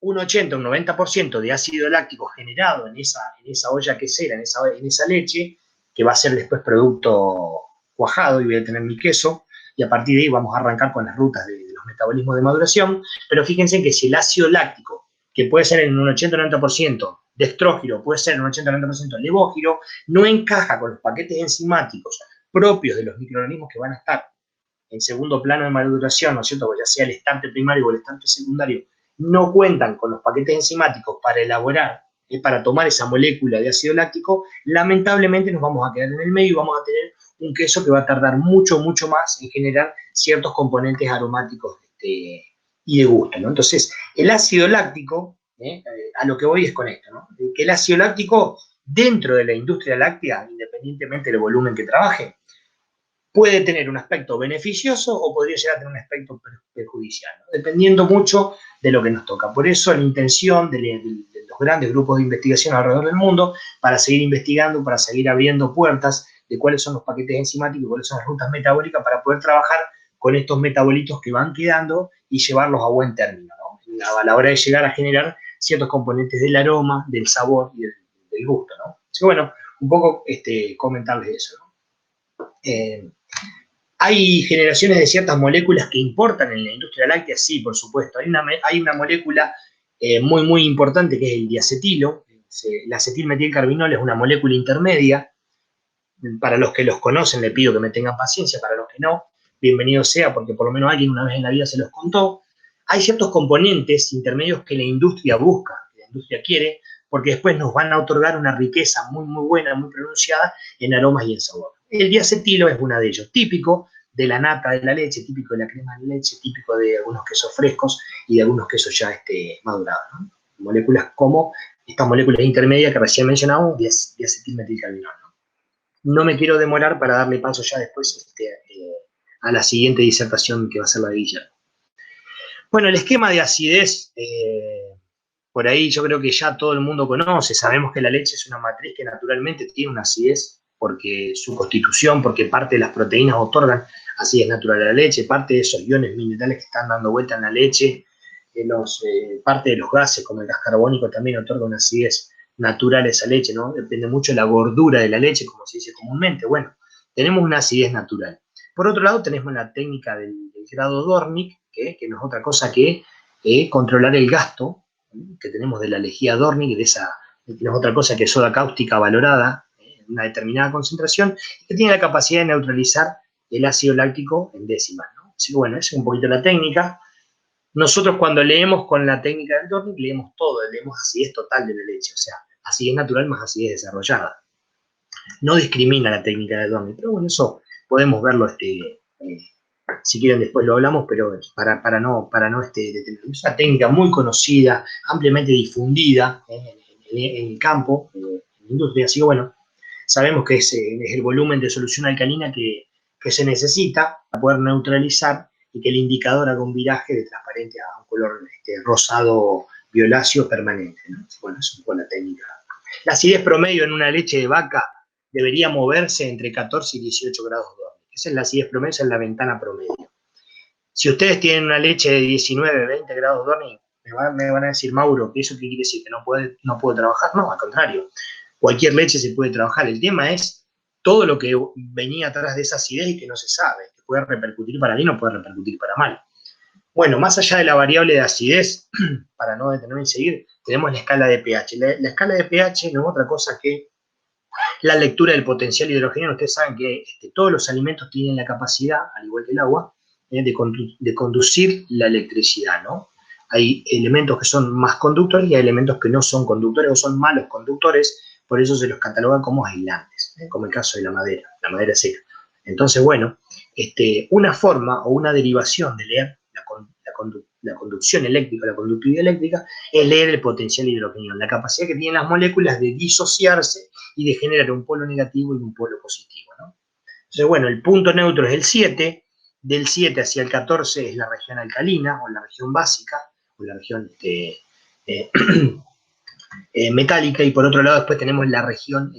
un 80, un 90% de ácido láctico generado en esa olla quesera, en esa leche, que va a ser después producto cuajado, y voy a tener mi queso, y a partir de ahí vamos a arrancar con las rutas de los metabolismos de maduración. Pero fíjense que si el ácido láctico, que puede ser en un 80-90% destrógiro, puede ser en un 80-90% levógiro, no encaja con los paquetes enzimáticos propios de los microorganismos que van a estar en segundo plano de maduración, ¿no es cierto? Ya sea el estante primario o el estante secundario, no cuentan con los paquetes enzimáticos para elaborar, para tomar esa molécula de ácido láctico, lamentablemente nos vamos a quedar en el medio y vamos a tener un queso que va a tardar mucho, mucho más en generar ciertos componentes aromáticos y de gusto, ¿no? Entonces, el ácido láctico, a lo que voy es con esto, ¿no? Que el ácido láctico, dentro de la industria láctea, independientemente del volumen que trabaje, puede tener un aspecto beneficioso o podría llegar a tener un aspecto perjudicial, ¿no? Dependiendo mucho de lo que nos toca. Por eso la intención de los grandes grupos de investigación alrededor del mundo, para seguir investigando, para seguir abriendo puertas de cuáles son los paquetes enzimáticos, cuáles son las rutas metabólicas, para poder trabajar con estos metabolitos que van quedando y llevarlos a buen término, ¿no? A la hora de llegar a generar ciertos componentes del aroma, del sabor y del gusto, ¿no? Así que bueno, un poco comentarles eso, ¿no? ¿Hay generaciones de ciertas moléculas que importan en la industria láctea? Sí, por supuesto. Hay una molécula muy, muy importante que es el diacetilo. El acetilmetilcarbinol es una molécula intermedia. Para los que los conocen, le pido que me tengan paciencia. Para los que no, bienvenido sea, porque por lo menos alguien una vez en la vida se los contó. Hay ciertos componentes intermedios que la industria busca, que la industria quiere, porque después nos van a otorgar una riqueza muy, muy buena, muy pronunciada en aromas y en sabor. El diacetilo es uno de ellos, típico de la nata de la leche, típico de la crema de leche, típico de algunos quesos frescos y de algunos quesos ya madurados, ¿no? Moléculas como estas moléculas intermedias que recién mencionamos, diacetilmetilcarbinol, ¿no? No me quiero demorar para darle paso ya después a la siguiente disertación que va a ser la de Guillermo. Bueno, el esquema de acidez, por ahí yo creo que ya todo el mundo conoce. Sabemos que la leche es una matriz que naturalmente tiene una acidez porque su constitución, porque parte de las proteínas otorgan acidez natural a la leche, parte de esos iones minerales que están dando vuelta en la leche, parte de los gases como el gas carbónico también otorga una acidez natural a esa leche, ¿no? Depende mucho de la gordura de la leche, como se dice comúnmente. Bueno, tenemos una acidez natural. Por otro lado, tenemos la técnica del grado Dornick, que no es otra cosa que controlar el gasto que tenemos de la lejía Dornick, que no es otra cosa que soda cáustica valorada en una determinada concentración, que tiene la capacidad de neutralizar el ácido láctico en décimas, ¿no? Así que bueno, esa es un poquito la técnica. Nosotros cuando leemos con la técnica del Dornick, leemos todo, leemos acidez total de la leche, o sea, acidez natural más acidez desarrollada. No discrimina la técnica del Dornick, pero bueno, eso podemos verlo, si quieren después lo hablamos, pero para no detener. Es una técnica muy conocida, ampliamente difundida en el campo, en la industria, así que bueno, sabemos que es el volumen de solución alcalina que se necesita para poder neutralizar y que el indicador haga un viraje de transparente a un color rosado violáceo permanente, ¿no? Bueno, es un poco la técnica. La acidez promedio en una leche de vaca debería moverse entre 14 y 18 grados Dornick. Esa es la acidez promedio, esa es la ventana promedio. Si ustedes tienen una leche de 19, 20 grados Dornick, me van a decir, Mauro, ¿eso qué quiere decir? ¿Que no puedo trabajar? No, al contrario. Cualquier leche se puede trabajar. El tema es todo lo que venía atrás de esa acidez y que no se sabe, que puede repercutir para bien o puede repercutir para mal. Bueno, más allá de la variable de acidez, para no detenerme en seguir, tenemos la escala de pH. La escala de pH no es otra cosa que la lectura del potencial hidrogeniano. Ustedes saben que todos los alimentos tienen la capacidad, al igual que el agua, de conducir la electricidad, ¿no? Hay elementos que son más conductores y hay elementos que no son conductores o son malos conductores, por eso se los catalogan como aislantes, como el caso de la madera seca. Entonces, bueno, una forma o una derivación de leer la conducción eléctrica, la conductividad eléctrica, es leer el potencial hidrogeniano, la capacidad que tienen las moléculas de disociarse y de generar un polo negativo y un polo positivo, ¿no? Entonces, bueno, el punto neutro es el 7, del 7 hacia el 14 es la región alcalina, o la región básica, o la región metálica, y por otro lado después tenemos la región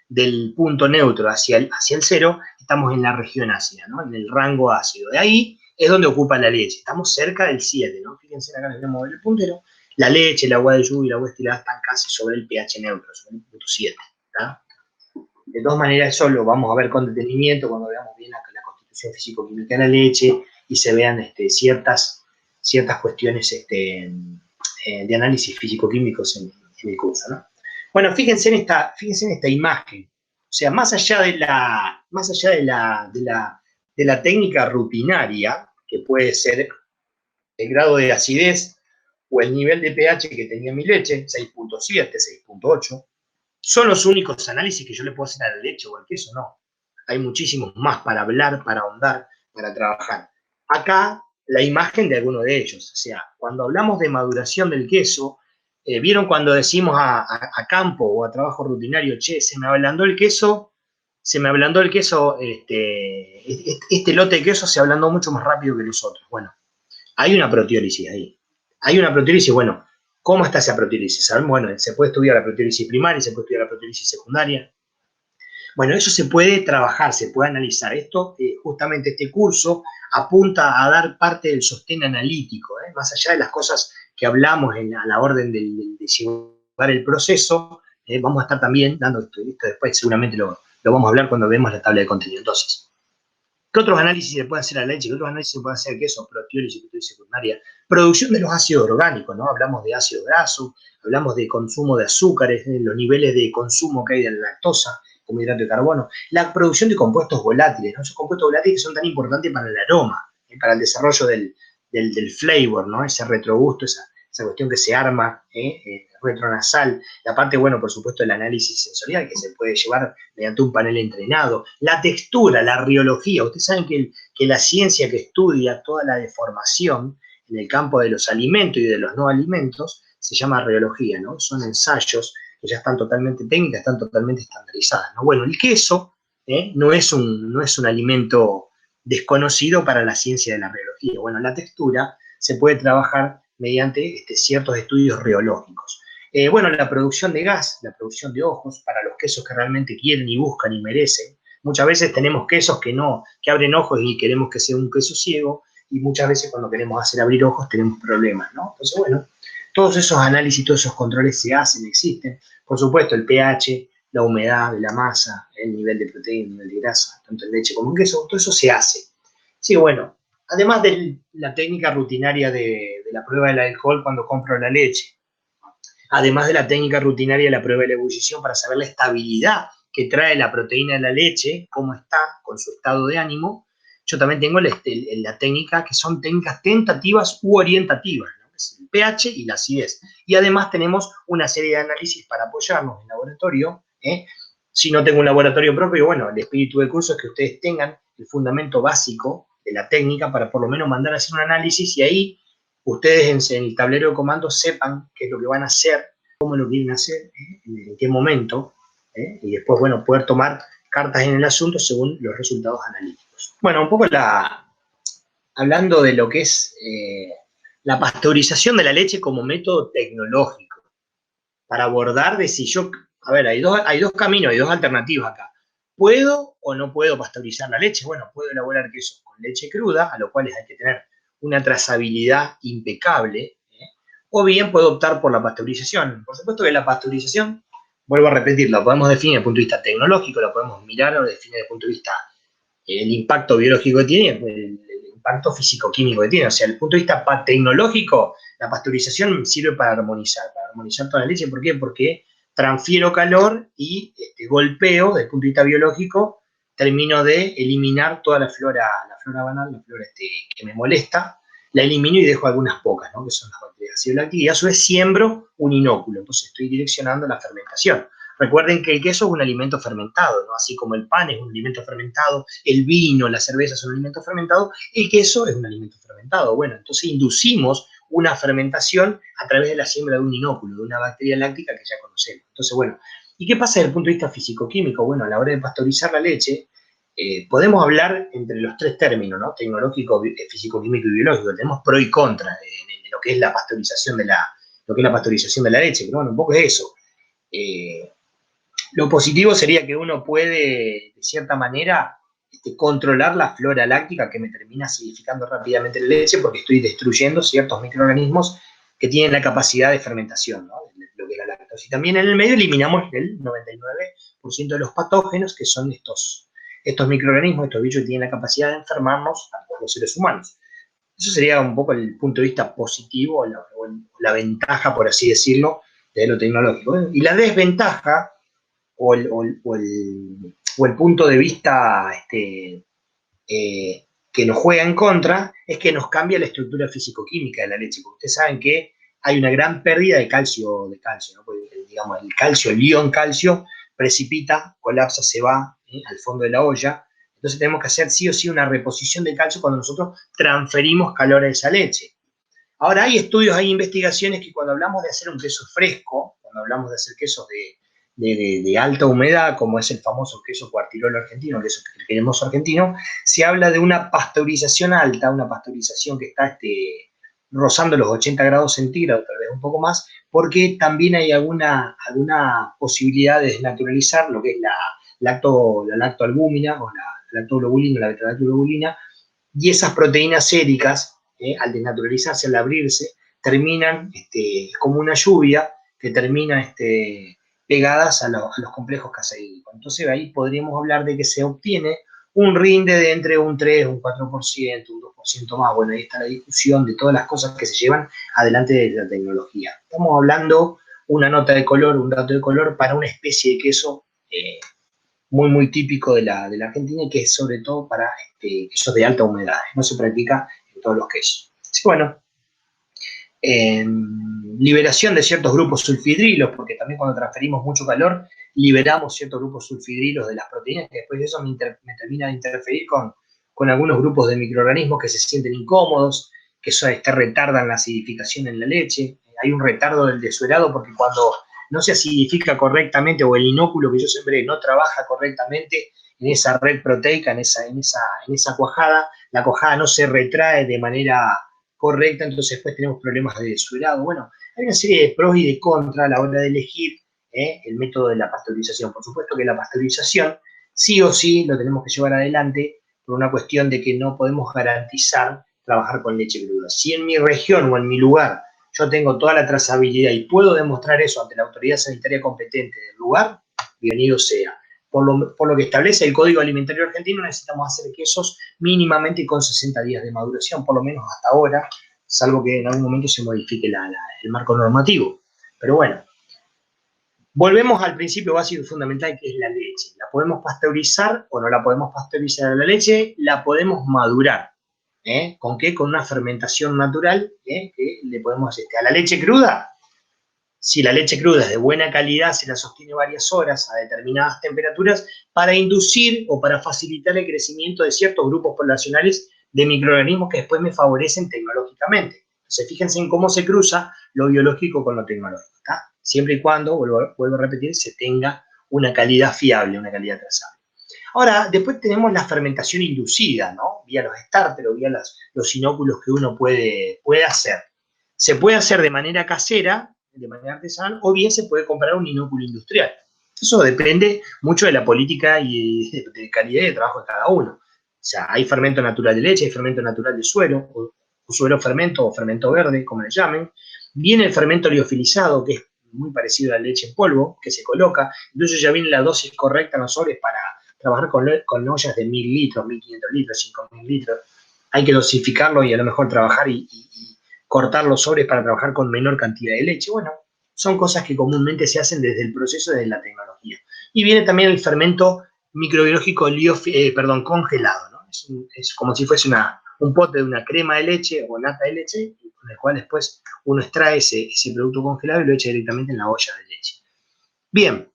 del punto neutro hacia el 0, estamos en la región ácida, ¿no? En el rango ácido. De ahí es donde ocupa la leche, estamos cerca del 7, ¿no? Fíjense acá, les voy a mover el puntero, la leche, el agua de lluvia y el agua destilada están casi sobre el pH neutro, sobre el punto 7, ¿tá? De todas maneras, eso lo vamos a ver con detenimiento cuando veamos bien la constitución físico-química de la leche y se vean ciertas cuestiones de análisis físico-químicos en el curso, ¿no? Bueno, fíjense en esta imagen. O sea, más allá de la técnica rutinaria, que puede ser el grado de acidez o el nivel de pH que tenía mi leche, 6.7, 6.8, ¿son los únicos análisis que yo le puedo hacer a la leche o al queso? No. Hay muchísimos más para hablar, para ahondar, para trabajar. Acá la imagen de alguno de ellos. O sea, cuando hablamos de maduración del queso, ¿vieron cuando decimos a campo o a trabajo rutinario, che, se me ablandó el queso, este lote de queso se ablandó mucho más rápido que los otros? Bueno, hay una proteólisis ahí. Hay una proteólisis, bueno, ¿cómo está esa proteólisis? Bueno, se puede estudiar la proteólisis primaria, se puede estudiar la proteólisis secundaria. Bueno, eso se puede trabajar, se puede analizar. Esto, justamente este curso, apunta a dar parte del sostén analítico, más allá de las cosas que hablamos a la orden de llevar el proceso, vamos a estar también dando esto después seguramente lo vamos a hablar cuando vemos la tabla de contenido. Entonces, ¿qué otros análisis se puede hacer a la leche? ¿Qué otros análisis se puede hacer a queso? Proteólisis secundaria. Producción de los ácidos orgánicos, ¿no? Hablamos de ácido graso, hablamos de consumo de azúcares, los niveles de consumo que hay de la lactosa como hidrato de carbono. La producción de compuestos volátiles, ¿no? Esos compuestos volátiles que son tan importantes para el aroma, para el desarrollo del flavor, ¿no? Ese retrogusto, esa cuestión que se arma, retronasal. La parte, bueno, por supuesto, del análisis sensorial que se puede llevar mediante un panel entrenado. La textura, la riología. Ustedes saben que la ciencia que estudia toda la deformación en el campo de los alimentos y de los no alimentos, se llama rheología, ¿no? Son ensayos que ya están totalmente técnicas, están totalmente estandarizadas, ¿no? Bueno, el queso no es un alimento desconocido para la ciencia de la rheología. Bueno, la textura se puede trabajar mediante ciertos estudios rheológicos. Bueno, la producción de gas, la producción de ojos, para los quesos que realmente quieren y buscan y merecen. Muchas veces tenemos quesos que abren ojos y queremos que sea un queso ciego, y muchas veces cuando queremos hacer abrir ojos tenemos problemas, ¿no? Entonces, bueno, todos esos análisis, todos esos controles se hacen, existen. Por supuesto, el pH, la humedad de la masa, el nivel de proteína, el nivel de grasa, tanto en leche como en queso, todo eso se hace. Sí, bueno, además de la técnica rutinaria de la prueba del alcohol cuando compro la leche, además de la técnica rutinaria de la prueba de la ebullición para saber la estabilidad que trae la proteína de la leche, cómo está con su estado de ánimo, yo también tengo la técnica que son técnicas tentativas u orientativas, ¿no? Es el pH y la acidez. Y además tenemos una serie de análisis para apoyarnos en laboratorio. Si no tengo un laboratorio propio, bueno, el espíritu del curso es que ustedes tengan el fundamento básico de la técnica para por lo menos mandar a hacer un análisis, y ahí ustedes en el tablero de comandos sepan qué es lo que van a hacer, cómo lo quieren hacer, en qué momento, y después, bueno, poder tomar cartas en el asunto según los resultados analíticos. Bueno, un poco hablando de lo que es la pasteurización de la leche como método tecnológico, para abordar de si yo, a ver, hay dos caminos, hay dos alternativas acá. ¿Puedo o no puedo pasteurizar la leche? Bueno, puedo elaborar quesos con leche cruda, a lo cual hay que tener una trazabilidad impecable, o bien puedo optar por la pasteurización. Por supuesto que la pasteurización, vuelvo a repetir, la podemos definir desde el punto de vista tecnológico, la podemos mirar o definir desde el punto de vista el impacto biológico que tiene, el impacto físico-químico que tiene. O sea, desde el punto de vista tecnológico, la pasteurización sirve para armonizar toda la leche. ¿Por qué? Porque transfiero calor y golpeo, desde el punto de vista biológico, termino de eliminar toda la flora banal, la flora que me molesta, la elimino y dejo algunas pocas, ¿no? Que son las bacterias acidolácticas, y a su vez siembro un inóculo, entonces estoy direccionando la fermentación. Recuerden que el queso es un alimento fermentado, ¿no? Así como el pan es un alimento fermentado, el vino, la cerveza son un alimento fermentado, el queso es un alimento fermentado. Bueno, entonces inducimos una fermentación a través de la siembra de un inóculo, de una bacteria láctica que ya conocemos. Entonces, bueno, ¿y qué pasa desde el punto de vista físico-químico? Bueno, a la hora de pasteurizar la leche, podemos hablar entre los tres términos, ¿no? Tecnológico, físico-químico y biológico. Tenemos pro y contra de lo que es la pasteurización de la leche, pero bueno, un poco es eso. Lo positivo sería que uno puede, de cierta manera, controlar la flora láctica que me termina acidificando rápidamente la leche, porque estoy destruyendo ciertos microorganismos que tienen la capacidad de fermentación, ¿no? Lo que es la lactosa. Y también en el medio eliminamos el 99% de los patógenos, que son estos microorganismos, estos bichos que tienen la capacidad de enfermarnos a los seres humanos. Eso sería un poco el punto de vista positivo, o la ventaja, por así decirlo, de lo tecnológico. Y la desventaja, o el punto de vista que nos juega en contra, es que nos cambia la estructura físico-química de la leche, porque ustedes saben que hay una gran pérdida de calcio, ¿no? Porque, digamos, el ion calcio precipita, colapsa, se va al fondo de la olla. Entonces tenemos que hacer sí o sí una reposición de calcio cuando nosotros transferimos calor a esa leche. Ahora, hay estudios, hay investigaciones que cuando hablamos de hacer un queso fresco, cuando hablamos de hacer quesos de alta humedad, como es el famoso queso Cuartirolo argentino, queso cremoso argentino, se habla de una pasteurización alta, una pasteurización que está rozando los 80 grados centígrados, tal vez un poco más, porque también hay alguna posibilidad de desnaturalizar lo que es la lactoalbúmina, o la lactoglobulina, la beta-lactoglobulina, y esas proteínas séricas, al desnaturalizarse, al abrirse, terminan como una lluvia que termina pegadas a los complejos caseínicos. Entonces ahí podríamos hablar de que se obtiene un rinde de entre un 3, un 4%, un 2% más. Bueno, ahí está la discusión de todas las cosas que se llevan adelante de la tecnología. Estamos hablando una nota de color, un dato de color para una especie de queso muy, muy típico de la Argentina, y que es sobre todo para quesos de alta humedad. No se practica en todos los quesos. Así que bueno, liberación de ciertos grupos sulfidrilos, porque también cuando transferimos mucho calor, liberamos ciertos grupos sulfidrilos de las proteínas, que después de eso me termina de interferir con algunos grupos de microorganismos que se sienten incómodos, retardan la acidificación en la leche. Hay un retardo del dessuerado porque cuando no se acidifica correctamente o el inóculo que yo sembré no trabaja correctamente en esa red proteica, en esa cuajada, la cuajada no se retrae de manera correcta, entonces después tenemos problemas de dessuerado. Bueno, hay una serie de pros y de contras a la hora de elegir el método de la pasteurización. Por supuesto que la pasteurización sí o sí lo tenemos que llevar adelante por una cuestión de que no podemos garantizar trabajar con leche cruda. Si en mi región o en mi lugar yo tengo toda la trazabilidad y puedo demostrar eso ante la autoridad sanitaria competente del lugar, bienvenido sea. Por lo que establece el Código Alimentario Argentino, necesitamos hacer quesos mínimamente con 60 días de maduración, por lo menos hasta ahora, salvo que en algún momento se modifique el marco normativo. Pero bueno, volvemos al principio básico y fundamental, que es la leche. ¿La podemos pasteurizar o no la podemos pasteurizar a la leche? La podemos madurar. ¿Con qué? Con una fermentación natural, que le podemos a la leche cruda. Si la leche cruda es de buena calidad, se la sostiene varias horas a determinadas temperaturas para inducir o para facilitar el crecimiento de ciertos grupos poblacionales de microorganismos que después me favorecen tecnológicamente. Entonces, fíjense en cómo se cruza lo biológico con lo tecnológico, ¿tá? Siempre y cuando, vuelvo a repetir, se tenga una calidad fiable, una calidad trazable. Ahora, después tenemos la fermentación inducida, ¿no? Vía los starters o vía los inóculos que uno puede hacer. Se puede hacer de manera casera, de manera artesanal, o bien se puede comprar un inóculo industrial. Eso depende mucho de la política y de calidad y de trabajo de cada uno. O sea, hay fermento natural de leche, hay fermento natural de suero, o suero fermento o fermento verde, como le llamen. Viene el fermento liofilizado, que es muy parecido a la leche en polvo, que se coloca. Entonces ya viene la dosis correcta en los sobres para trabajar con ollas de 1000 litros, 1500 litros, 5000 litros. Hay que dosificarlo y a lo mejor trabajar y cortar los sobres para trabajar con menor cantidad de leche. Bueno, son cosas que comúnmente se hacen desde el proceso de la tecnología. Y viene también el fermento microbiológico congelado, ¿no? Es como si fuese un pote de una crema de leche o nata de leche, con el cual después uno extrae ese producto congelado y lo echa directamente en la olla de leche. Bien,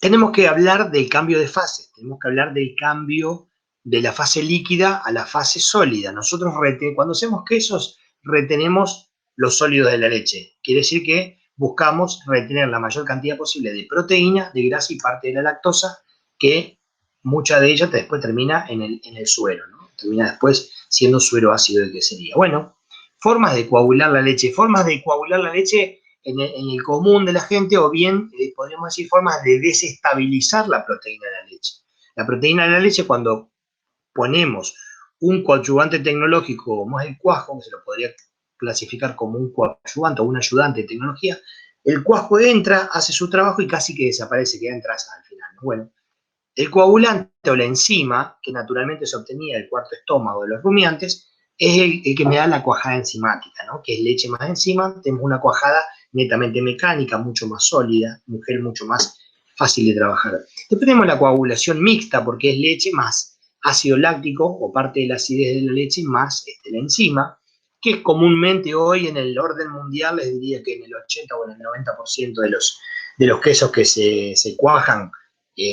tenemos que hablar del cambio de fase, tenemos que hablar del cambio de la fase líquida a la fase sólida. Nosotros cuando hacemos quesos retenemos los sólidos de la leche. Quiere decir que buscamos retener la mayor cantidad posible de proteína, de grasa y parte de la lactosa, que mucha de ella después termina en el suero, ¿no? Termina después siendo suero ácido de quesería. Bueno, formas de coagular la leche. Formas de coagular la leche en el común de la gente, o bien podríamos decir formas de desestabilizar la proteína de la leche. La proteína de la leche, cuando ponemos un coadyuvante tecnológico como es el cuajo, que se lo podría clasificar como un coadyuvante o un ayudante de tecnología, el cuajo entra, hace su trabajo y casi que desaparece, queda en trazas al final. Bueno, el coagulante o la enzima, que naturalmente se obtenía del cuarto estómago de los rumiantes, es el que me da la cuajada enzimática, ¿no? Que es leche más enzima. Tenemos una cuajada netamente mecánica, mucho más sólida, un gel mucho más fácil de trabajar. Después tenemos la coagulación mixta, porque es leche más ácido láctico o parte de la acidez de la leche más la enzima, que comúnmente hoy en el orden mundial les diría que en el 80 o en el 90% de los quesos que se cuajan,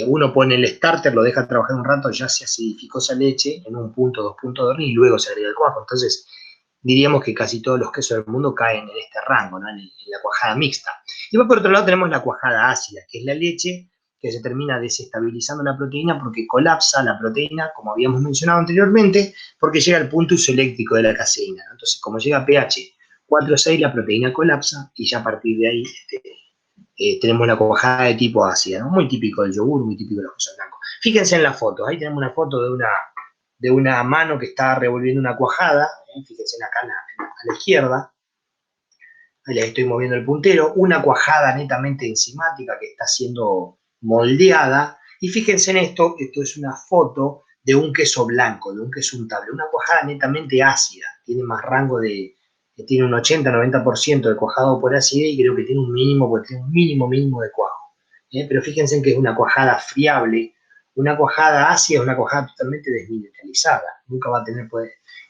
uno pone el starter, lo deja trabajar un rato, ya se acidificó esa leche en un punto, 2 puntos de horno y luego se agrega el cuajo. Entonces, diríamos que casi todos los quesos del mundo caen en este rango, ¿no? en la cuajada mixta. Y por otro lado tenemos la cuajada ácida, que es la leche que se termina desestabilizando la proteína porque colapsa la proteína, como habíamos mencionado anteriormente, porque llega al punto isoeléctrico de la caseína, ¿no? Entonces, como llega a pH 4 o 6, la proteína colapsa y ya a partir de ahí tenemos una cuajada de tipo ácida, ¿no? Muy típico del yogur, muy típico de los quesos blancos. Fíjense en la foto, ahí tenemos una foto de una mano que está revolviendo una cuajada, fíjense acá a la izquierda, ahí le estoy moviendo el puntero, una cuajada netamente enzimática que está siendo moldeada, y fíjense en esto es una foto de un queso blanco, de un queso untable, una cuajada netamente ácida, tiene más rango tiene un 80-90% de cuajado por acidez y creo que tiene un mínimo, porque tiene un mínimo de cuajo. Pero fíjense en que es una cuajada friable, una cuajada ácida es una cuajada totalmente desmineralizada, nunca va a tener,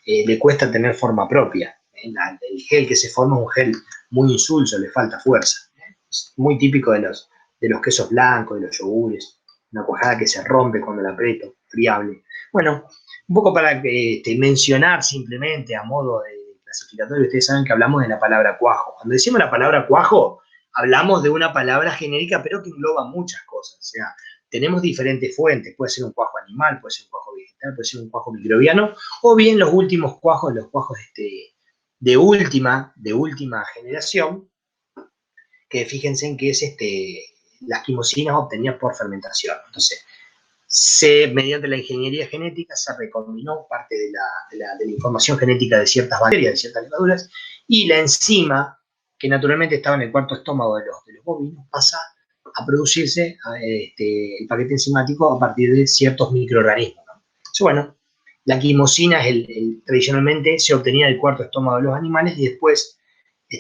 le cuesta tener forma propia. El gel que se forma es un gel muy insulso, le falta fuerza. Es muy típico de los quesos blancos, de los yogures, una cuajada que se rompe cuando la aprieto, friable. Bueno, un poco para mencionar simplemente a modo de clasificatorio, ustedes saben que hablamos de la palabra cuajo. Cuando decimos la palabra cuajo, hablamos de una palabra genérica, pero que engloba muchas cosas. O sea, tenemos diferentes fuentes. Puede ser un cuajo animal, puede ser un cuajo vegetal, puede ser un cuajo microbiano, o bien los últimos cuajos, los cuajos de última generación, que fíjense en que es las quimosinas obtenidas por fermentación. Entonces, mediante la ingeniería genética se recombinó parte de la información genética de ciertas bacterias, de ciertas levaduras, y la enzima, que naturalmente estaba en el cuarto estómago de los bovinos, pasa a producirse el paquete enzimático a partir de ciertos microorganismos, ¿no? Entonces, bueno, la quimosina tradicionalmente se obtenía del cuarto estómago de los animales, y después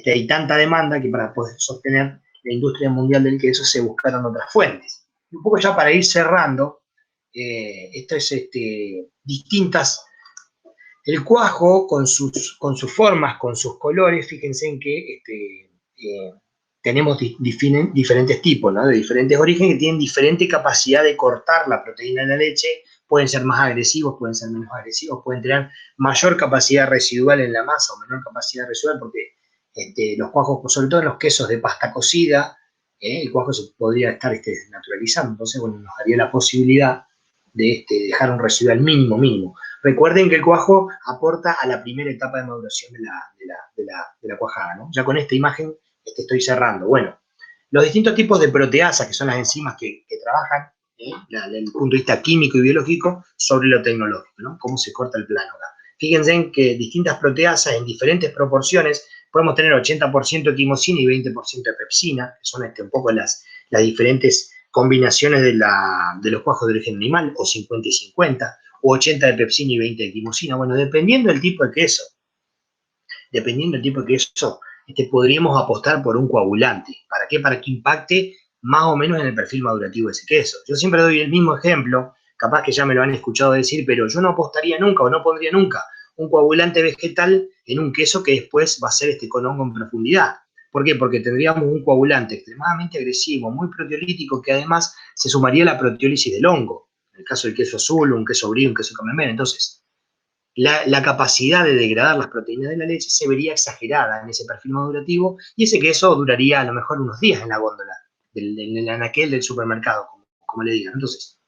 hay tanta demanda que para poder sostener la industria mundial del queso se buscaron otras fuentes. Y un poco ya para ir cerrando, esto es distintas. El cuajo con sus formas, con sus colores, fíjense en que tenemos diferentes tipos, ¿no? De diferentes orígenes, que tienen diferente capacidad de cortar la proteína de la leche. Pueden ser más agresivos, pueden ser menos agresivos, pueden tener mayor capacidad residual en la masa o menor capacidad residual, porque los cuajos, sobre todo en los quesos de pasta cocida, el cuajo se podría estar naturalizando. Entonces, bueno, nos daría la posibilidad de dejar un residual mínimo. Recuerden que el cuajo aporta a la primera etapa de maduración de la cuajada, ¿no? Ya con esta imagen estoy cerrando. Bueno, los distintos tipos de proteasas, que son las enzimas que trabajan desde el punto de vista químico y biológico sobre lo tecnológico, ¿no? Cómo se corta el plano acá. Fíjense en que distintas proteasas en diferentes proporciones, podemos tener 80% de quimosina y 20% de pepsina, que son un poco las diferentes combinaciones de los cuajos de origen animal, o 50 y 50, o 80 de pepsina y 20 de quimosina. Bueno, dependiendo del tipo de queso, podríamos apostar por un coagulante. ¿Para qué? Para que impacte más o menos en el perfil madurativo de ese queso. Yo siempre doy el mismo ejemplo, capaz que ya me lo han escuchado decir, pero yo no apostaría nunca o no pondría nunca un coagulante vegetal en un queso que después va a ser con hongo en profundidad. ¿Por qué? Porque tendríamos un coagulante extremadamente agresivo, muy proteolítico, que además se sumaría a la proteólisis del hongo. En el caso del queso azul, un queso brie, un queso camembert. Entonces, la capacidad de degradar las proteínas de la leche se vería exagerada en ese perfil madurativo, y ese queso duraría a lo mejor unos días en la góndola, en el anaquel del supermercado, como le digan. Entonces,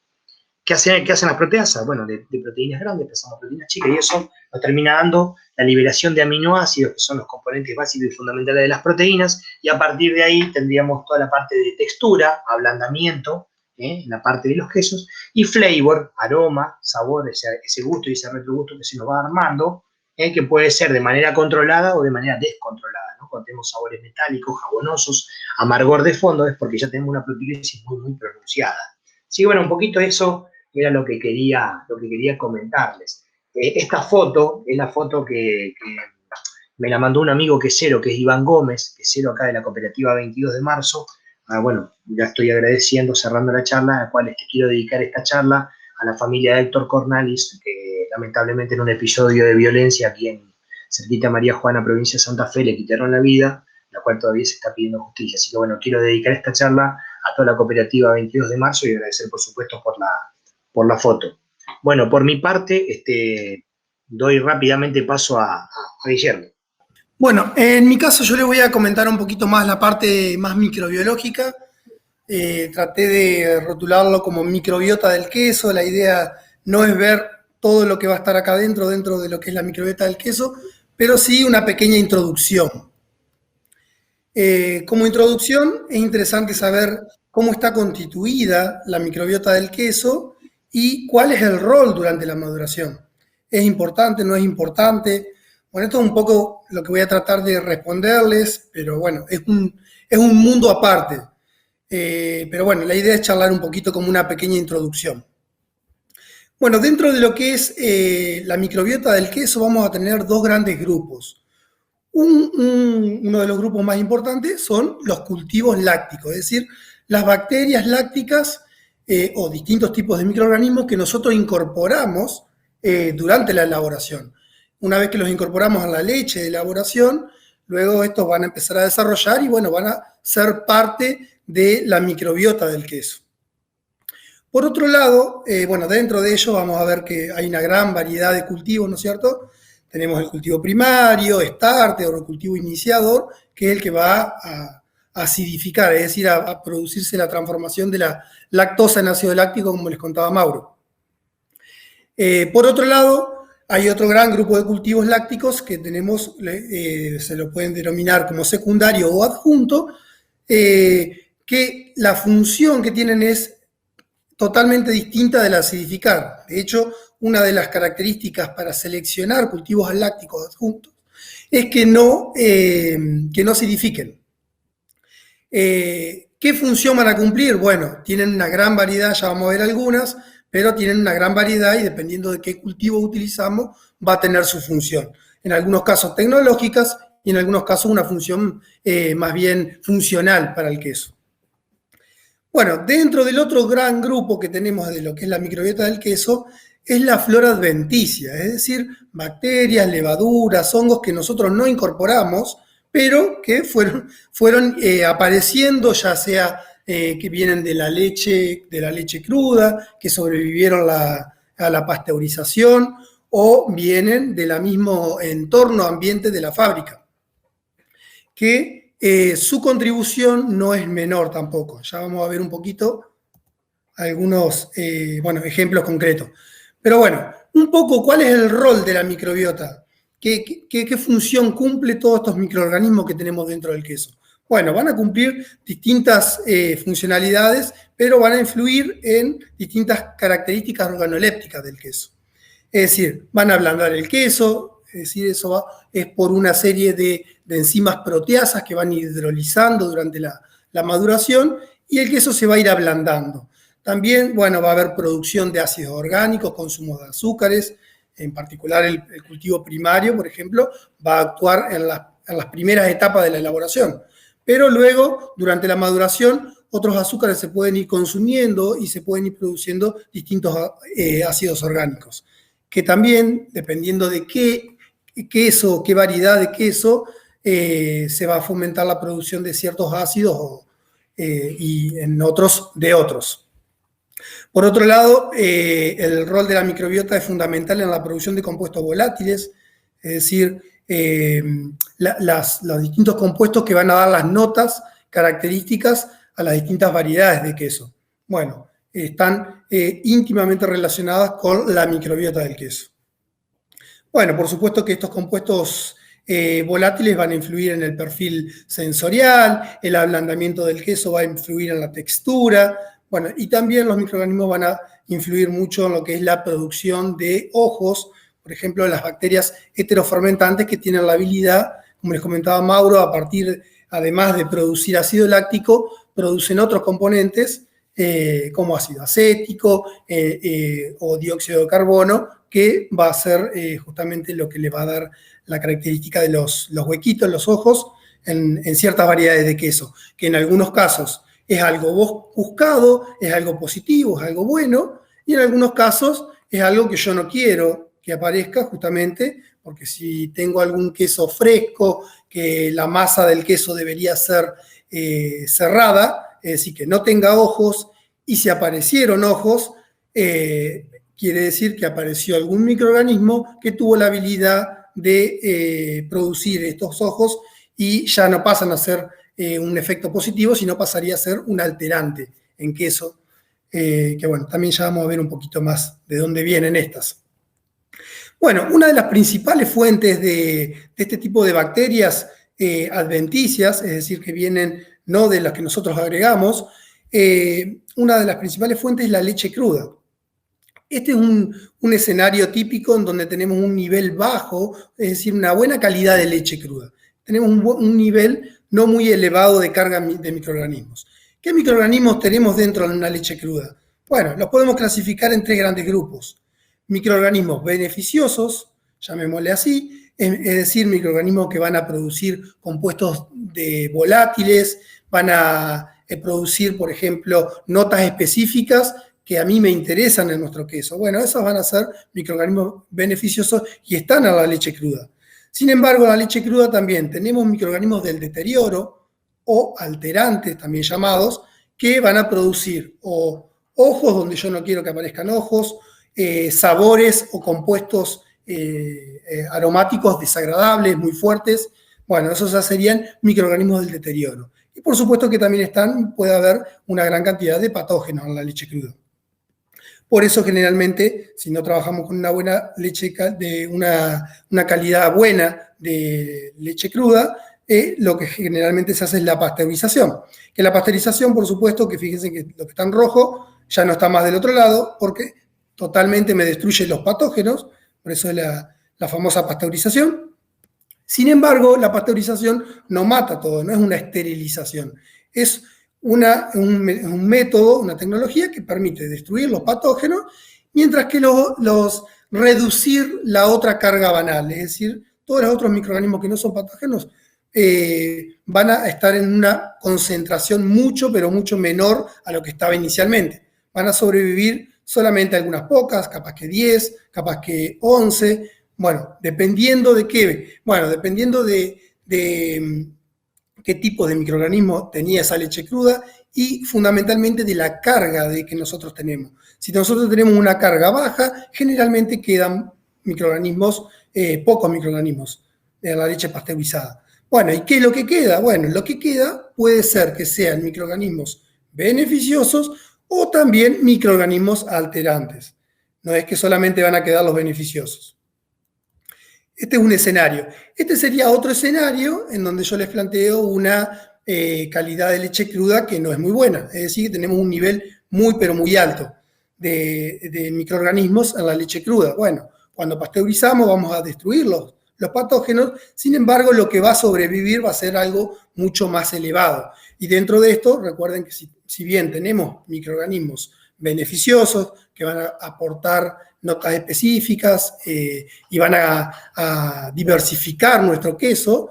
¿qué hacen las proteasas? Bueno, de proteínas grandes pasamos a proteínas chicas, y eso nos termina dando la liberación de aminoácidos, que son los componentes básicos y fundamentales de las proteínas, y a partir de ahí tendríamos toda la parte de textura, ablandamiento, en la parte de los quesos, y flavor, aroma, sabor, ese gusto y ese retrogusto que se nos va armando, que puede ser de manera controlada o de manera descontrolada, ¿no? Cuando tenemos sabores metálicos, jabonosos, amargor de fondo, es porque ya tenemos una proteílisis muy pronunciada. Así que bueno, un poquito eso era lo que quería comentarles. Esta foto es la foto que me la mandó un amigo quesero, que es Iván Gómez, quesero acá de la cooperativa 22 de marzo. Bueno, ya estoy agradeciendo, cerrando la charla, a la cual quiero dedicar esta charla a la familia de Héctor Cornalis, que lamentablemente en un episodio de violencia aquí en cerquita María Juana, provincia de Santa Fe, le quitaron la vida, la cual todavía se está pidiendo justicia. Así que bueno, quiero dedicar esta charla a toda la cooperativa 22 de marzo y agradecer, por supuesto, por la foto. Bueno, por mi parte, doy rápidamente paso a Guillermo. Bueno, en mi caso yo le voy a comentar un poquito más la parte más microbiológica. Traté de rotularlo como microbiota del queso. La idea no es ver todo lo que va a estar acá dentro de lo que es la microbiota del queso, pero sí una pequeña introducción. Como introducción es interesante saber cómo está constituida la microbiota del queso y cuál es el rol durante la maduración. ¿Es importante? ¿No es importante? Bueno, esto es un poco lo que voy a tratar de responderles, pero bueno, es un mundo aparte. Pero bueno, la idea es charlar un poquito como una pequeña introducción. Bueno, dentro de lo que es la microbiota del queso vamos a tener dos grandes grupos. Uno de los grupos más importantes son los cultivos lácticos, es decir, las bacterias lácticas o distintos tipos de microorganismos que nosotros incorporamos durante la elaboración. Una vez que los incorporamos a la leche de elaboración, luego estos van a empezar a desarrollar y bueno, van a ser parte de la microbiota del queso. Por otro lado, bueno, dentro de ello vamos a ver que hay una gran variedad de cultivos, ¿no es cierto? Tenemos el cultivo primario, starter o cultivo iniciador, que es el que va a acidificar, es decir, a producirse la transformación de la lactosa en ácido láctico, como les contaba Mauro. Por otro lado, hay otro gran grupo de cultivos lácticos que tenemos, se lo pueden denominar como secundario o adjunto, que la función que tienen es totalmente distinta de la acidificar. De hecho, una de las características para seleccionar cultivos lácticos adjuntos es que no acidifiquen. ¿Qué función van a cumplir? Bueno, tienen una gran variedad, ya vamos a ver algunas, pero tienen una gran variedad y dependiendo de qué cultivo utilizamos, va a tener su función. En algunos casos tecnológicas y en algunos casos una función más bien funcional para el queso. Bueno, dentro del otro gran grupo que tenemos de lo que es la microbiota del queso, es la flora adventicia, es decir, bacterias, levaduras, hongos que nosotros no incorporamos, pero que fueron apareciendo, ya sea que vienen de la leche cruda, que sobrevivieron a la pasteurización, o vienen del mismo entorno, ambiente de la fábrica, que su contribución no es menor tampoco. Ya vamos a ver un poquito algunos ejemplos concretos. Pero bueno, un poco cuál es el rol de la microbiota, qué función cumple todos estos microorganismos que tenemos dentro del queso. Bueno, van a cumplir distintas funcionalidades, pero van a influir en distintas características organolépticas del queso. Es decir, van a ablandar el queso, es decir, eso es por una serie de enzimas proteasas que van hidrolizando durante la maduración y el queso se va a ir ablandando. También, bueno, va a haber producción de ácidos orgánicos, consumo de azúcares, en particular el cultivo primario, por ejemplo, va a actuar en las primeras etapas de la elaboración. Pero luego, durante la maduración, otros azúcares se pueden ir consumiendo y se pueden ir produciendo distintos ácidos orgánicos, que también, dependiendo de qué queso, qué variedad de queso, se va a fomentar la producción de ciertos ácidos y en otros de otros. Por otro lado, el rol de la microbiota es fundamental en la producción de compuestos volátiles, es decir, los distintos compuestos que van a dar las notas características a las distintas variedades de queso. Bueno, están íntimamente relacionadas con la microbiota del queso. Bueno, por supuesto que estos compuestos volátiles van a influir en el perfil sensorial, el ablandamiento del queso va a influir en la textura, bueno, y también los microorganismos van a influir mucho en lo que es la producción de hongos, por ejemplo, las bacterias heterofermentantes que tienen la habilidad, como les comentaba Mauro, además de producir ácido láctico, producen otros componentes como ácido acético o dióxido de carbono, que va a ser justamente lo que le va a dar la característica de los huequitos, los ojos, en ciertas variedades de queso, que en algunos casos es algo buscado, es algo positivo, es algo bueno, y en algunos casos es algo que yo no quiero que aparezca justamente, porque si tengo algún queso fresco, que la masa del queso debería ser cerrada, es decir, que no tenga ojos, y si aparecieron ojos, quiere decir que apareció algún microorganismo que tuvo la habilidad de producir estos ojos y ya no pasan a ser un efecto positivo, sino pasaría a ser un alterante en queso, que bueno, también ya vamos a ver un poquito más de dónde vienen estas. Bueno, una de las principales fuentes de este tipo de bacterias adventicias, es decir, que vienen no de las que nosotros agregamos, una de las principales fuentes es la leche cruda. Este es un escenario típico en donde tenemos un nivel bajo, es decir, una buena calidad de leche cruda. Tenemos un nivel no muy elevado de carga de microorganismos. ¿Qué microorganismos tenemos dentro de una leche cruda? Bueno, los podemos clasificar en 3 grandes grupos. Microorganismos beneficiosos, llamémosle así, es decir, microorganismos que van a producir compuestos volátiles, van a producir, por ejemplo, notas específicas que a mí me interesan en nuestro queso. Bueno, esos van a ser microorganismos beneficiosos y están en la leche cruda. Sin embargo, en la leche cruda también tenemos microorganismos del deterioro o alterantes, también llamados, que van a producir ojos donde yo no quiero que aparezcan ojos, sabores o compuestos aromáticos desagradables, muy fuertes. Bueno, esos ya serían microorganismos del deterioro. Y por supuesto que también puede haber una gran cantidad de patógenos en la leche cruda. Por eso generalmente, si no trabajamos con una buena leche, de una calidad buena de leche cruda, lo que generalmente se hace es la pasteurización. Que la pasteurización, por supuesto, que fíjense que lo que está en rojo ya no está más del otro lado, porque totalmente me destruye los patógenos, por eso es la famosa pasteurización. Sin embargo, la pasteurización no mata todo, no es una esterilización, es un método, una tecnología que permite destruir los patógenos, mientras que reducir la otra carga banal, es decir, todos los otros microorganismos que no son patógenos van a estar en una concentración mucho, pero mucho menor a lo que estaba inicialmente. Van a sobrevivir solamente algunas pocas, capaz que 10, capaz que 11, bueno, dependiendo de qué, bueno, dependiendo de qué tipo de microorganismo tenía esa leche cruda y fundamentalmente de la carga que nosotros tenemos. Si nosotros tenemos una carga baja, generalmente quedan microorganismos, pocos microorganismos de la leche pasteurizada. Bueno, ¿y qué es lo que queda? Bueno, lo que queda puede ser que sean microorganismos beneficiosos o también microorganismos alterantes. No es que solamente van a quedar los beneficiosos. Este es un escenario. Este sería otro escenario en donde yo les planteo una calidad de leche cruda que no es muy buena. Es decir, tenemos un nivel muy, pero muy alto de microorganismos en la leche cruda. Bueno, cuando pasteurizamos vamos a destruir los patógenos, sin embargo, lo que va a sobrevivir va a ser algo mucho más elevado. Y dentro de esto, recuerden que si bien tenemos microorganismos beneficiosos que van a aportar notas específicas y van a diversificar nuestro queso,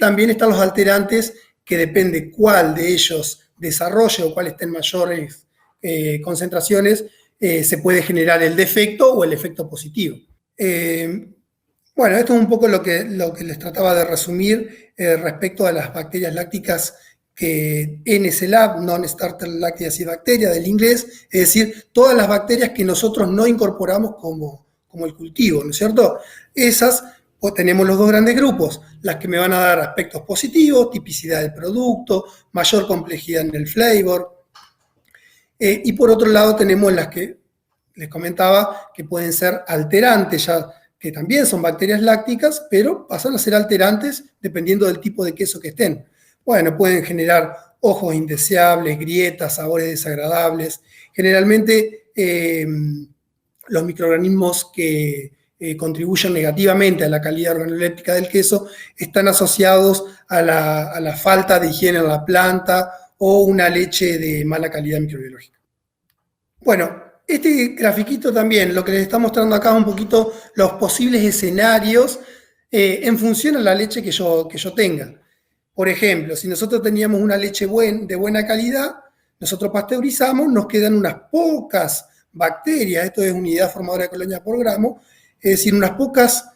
también están los alterantes que depende cuál de ellos desarrolle o cuál esté en mayores concentraciones, se puede generar el defecto o el efecto positivo. Bueno, esto es un poco lo que les trataba de resumir respecto a las bacterias lácticas que NSLab, Non-Starter Lactic Acid Bacteria, del inglés, es decir, todas las bacterias que nosotros no incorporamos como el cultivo, ¿no es cierto? Esas, pues tenemos los dos grandes grupos, las que me van a dar aspectos positivos, tipicidad del producto, mayor complejidad en el flavor, y por otro lado tenemos las que les comentaba que pueden ser alterantes, ya que también son bacterias lácticas, pero pasan a ser alterantes dependiendo del tipo de queso que estén. Bueno, pueden generar ojos indeseables, grietas, sabores desagradables. Generalmente los microorganismos que contribuyen negativamente a la calidad organoléptica del queso están asociados a la falta de higiene en la planta o una leche de mala calidad microbiológica. Bueno, este grafiquito también, lo que les está mostrando acá es un poquito los posibles escenarios en función a la leche que yo tenga. Por ejemplo, si nosotros teníamos una leche de buena calidad, nosotros pasteurizamos, nos quedan unas pocas bacterias, esto es unidad formadora de colonia por gramo, es decir, unas pocas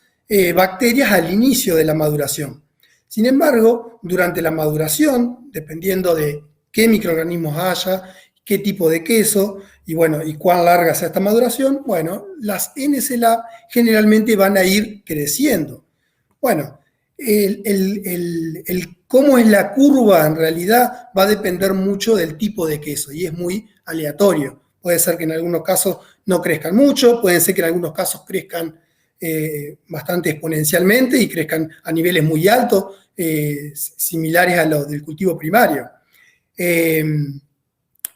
bacterias al inicio de la maduración. Sin embargo, durante la maduración, dependiendo de qué microorganismos haya, qué tipo de queso, y bueno, y cuán larga sea esta maduración, bueno, las NSLab generalmente van a ir creciendo. Bueno, cómo es la curva en realidad va a depender mucho del tipo de queso y es muy aleatorio. Puede ser que en algunos casos no crezcan mucho, puede ser que en algunos casos crezcan bastante exponencialmente y crezcan a niveles muy altos, similares a los del cultivo primario.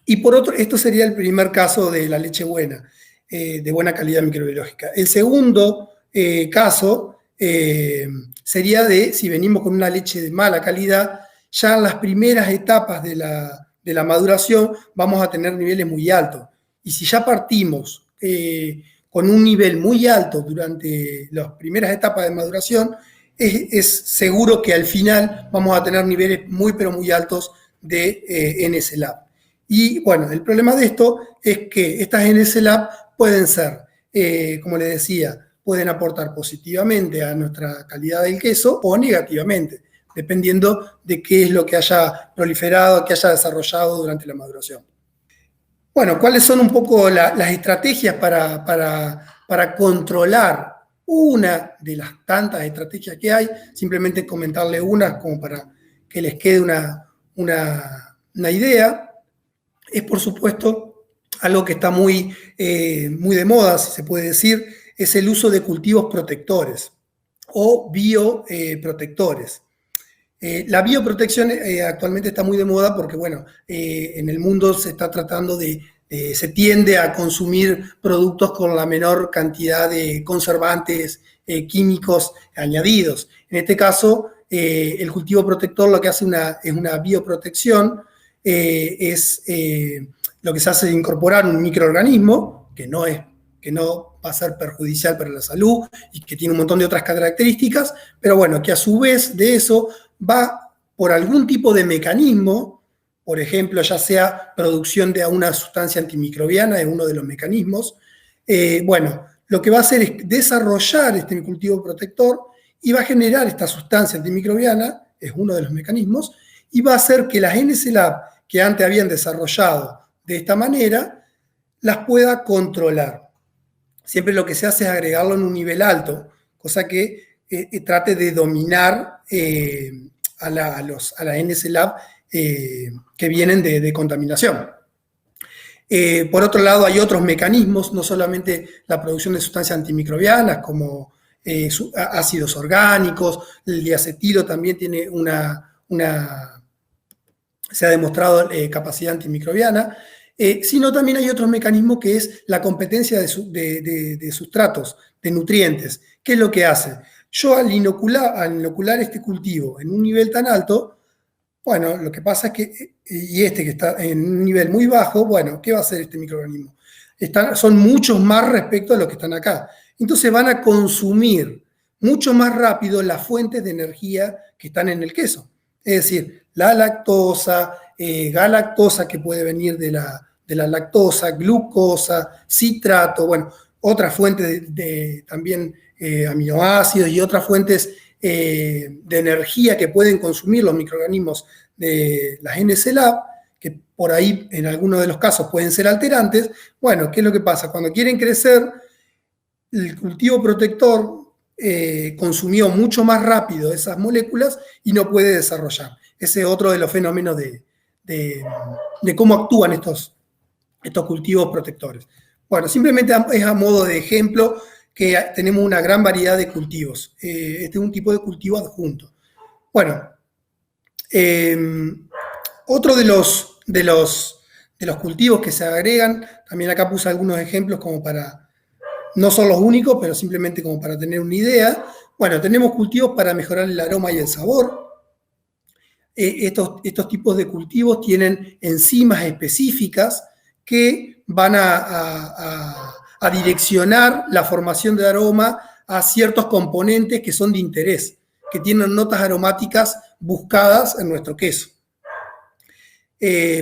Y por otro, esto sería el primer caso de la leche buena, de buena calidad microbiológica. El segundo caso sería si venimos con una leche de mala calidad, ya en las primeras etapas de la maduración vamos a tener niveles muy altos. Y si ya partimos con un nivel muy alto durante las primeras etapas de maduración, es seguro que al final vamos a tener niveles muy pero muy altos de NSLab. Y bueno, el problema de esto es que estas NSLab pueden ser, como les decía, pueden aportar positivamente a nuestra calidad del queso o negativamente, dependiendo de qué es lo que haya proliferado, que haya desarrollado durante la maduración. Bueno, ¿cuáles son un poco las estrategias para controlar una de las tantas estrategias que hay, simplemente comentarle una como para que les quede una idea, es por supuesto algo que está muy de moda, si se puede decir, es el uso de cultivos protectores o bioprotectores. La bioprotección actualmente está muy de moda porque, bueno, en el mundo se está tratando se tiende a consumir productos con la menor cantidad de conservantes químicos añadidos. En este caso, el cultivo protector lo que hace es una bioprotección, lo que se hace es incorporar un microorganismo que no va a ser perjudicial para la salud y que tiene un montón de otras características, pero bueno, que a su vez de eso va por algún tipo de mecanismo, por ejemplo, ya sea producción de una sustancia antimicrobiana, es uno de los mecanismos, bueno, lo que va a hacer es desarrollar este cultivo protector y va a generar esta sustancia antimicrobiana, es uno de los mecanismos, y va a hacer que las NSLab que antes habían desarrollado de esta manera, las pueda controlar. Siempre lo que se hace es agregarlo en un nivel alto, cosa que trate de dominar a la NSLab que vienen de contaminación. Por otro lado, hay otros mecanismos, no solamente la producción de sustancias antimicrobianas como ácidos orgánicos, el diacetilo también tiene se ha demostrado capacidad antimicrobiana, sino también hay otros mecanismos que es la competencia de sustratos, de nutrientes. ¿Qué es lo que hace? Yo al inocular este cultivo en un nivel tan alto, bueno, lo que pasa es que, que está en un nivel muy bajo, bueno, ¿qué va a hacer este microorganismo? Son muchos más respecto a los que están acá. Entonces van a consumir mucho más rápido las fuentes de energía que están en el queso. Es decir, la lactosa, galactosa que puede venir de la lactosa, glucosa, citrato, bueno, otras fuentes también aminoácidos y otras fuentes de energía que pueden consumir los microorganismos de las NSLab, que por ahí en algunos de los casos pueden ser alterantes. Bueno, ¿qué es lo que pasa? Cuando quieren crecer, el cultivo protector consumió mucho más rápido esas moléculas y no puede desarrollar. Ese es otro de los fenómenos de cómo actúan estos cultivos protectores. Bueno, simplemente es a modo de ejemplo que tenemos una gran variedad de cultivos. Este es un tipo de cultivo adjunto. Bueno, otro de los cultivos que se agregan, también acá puse algunos ejemplos como para, no son los únicos, pero simplemente como para tener una idea. Bueno, tenemos cultivos para mejorar el aroma y el sabor. Estos tipos de cultivos tienen enzimas específicas que van a direccionar la formación de aroma a ciertos componentes que son de interés, que tienen notas aromáticas buscadas en nuestro queso.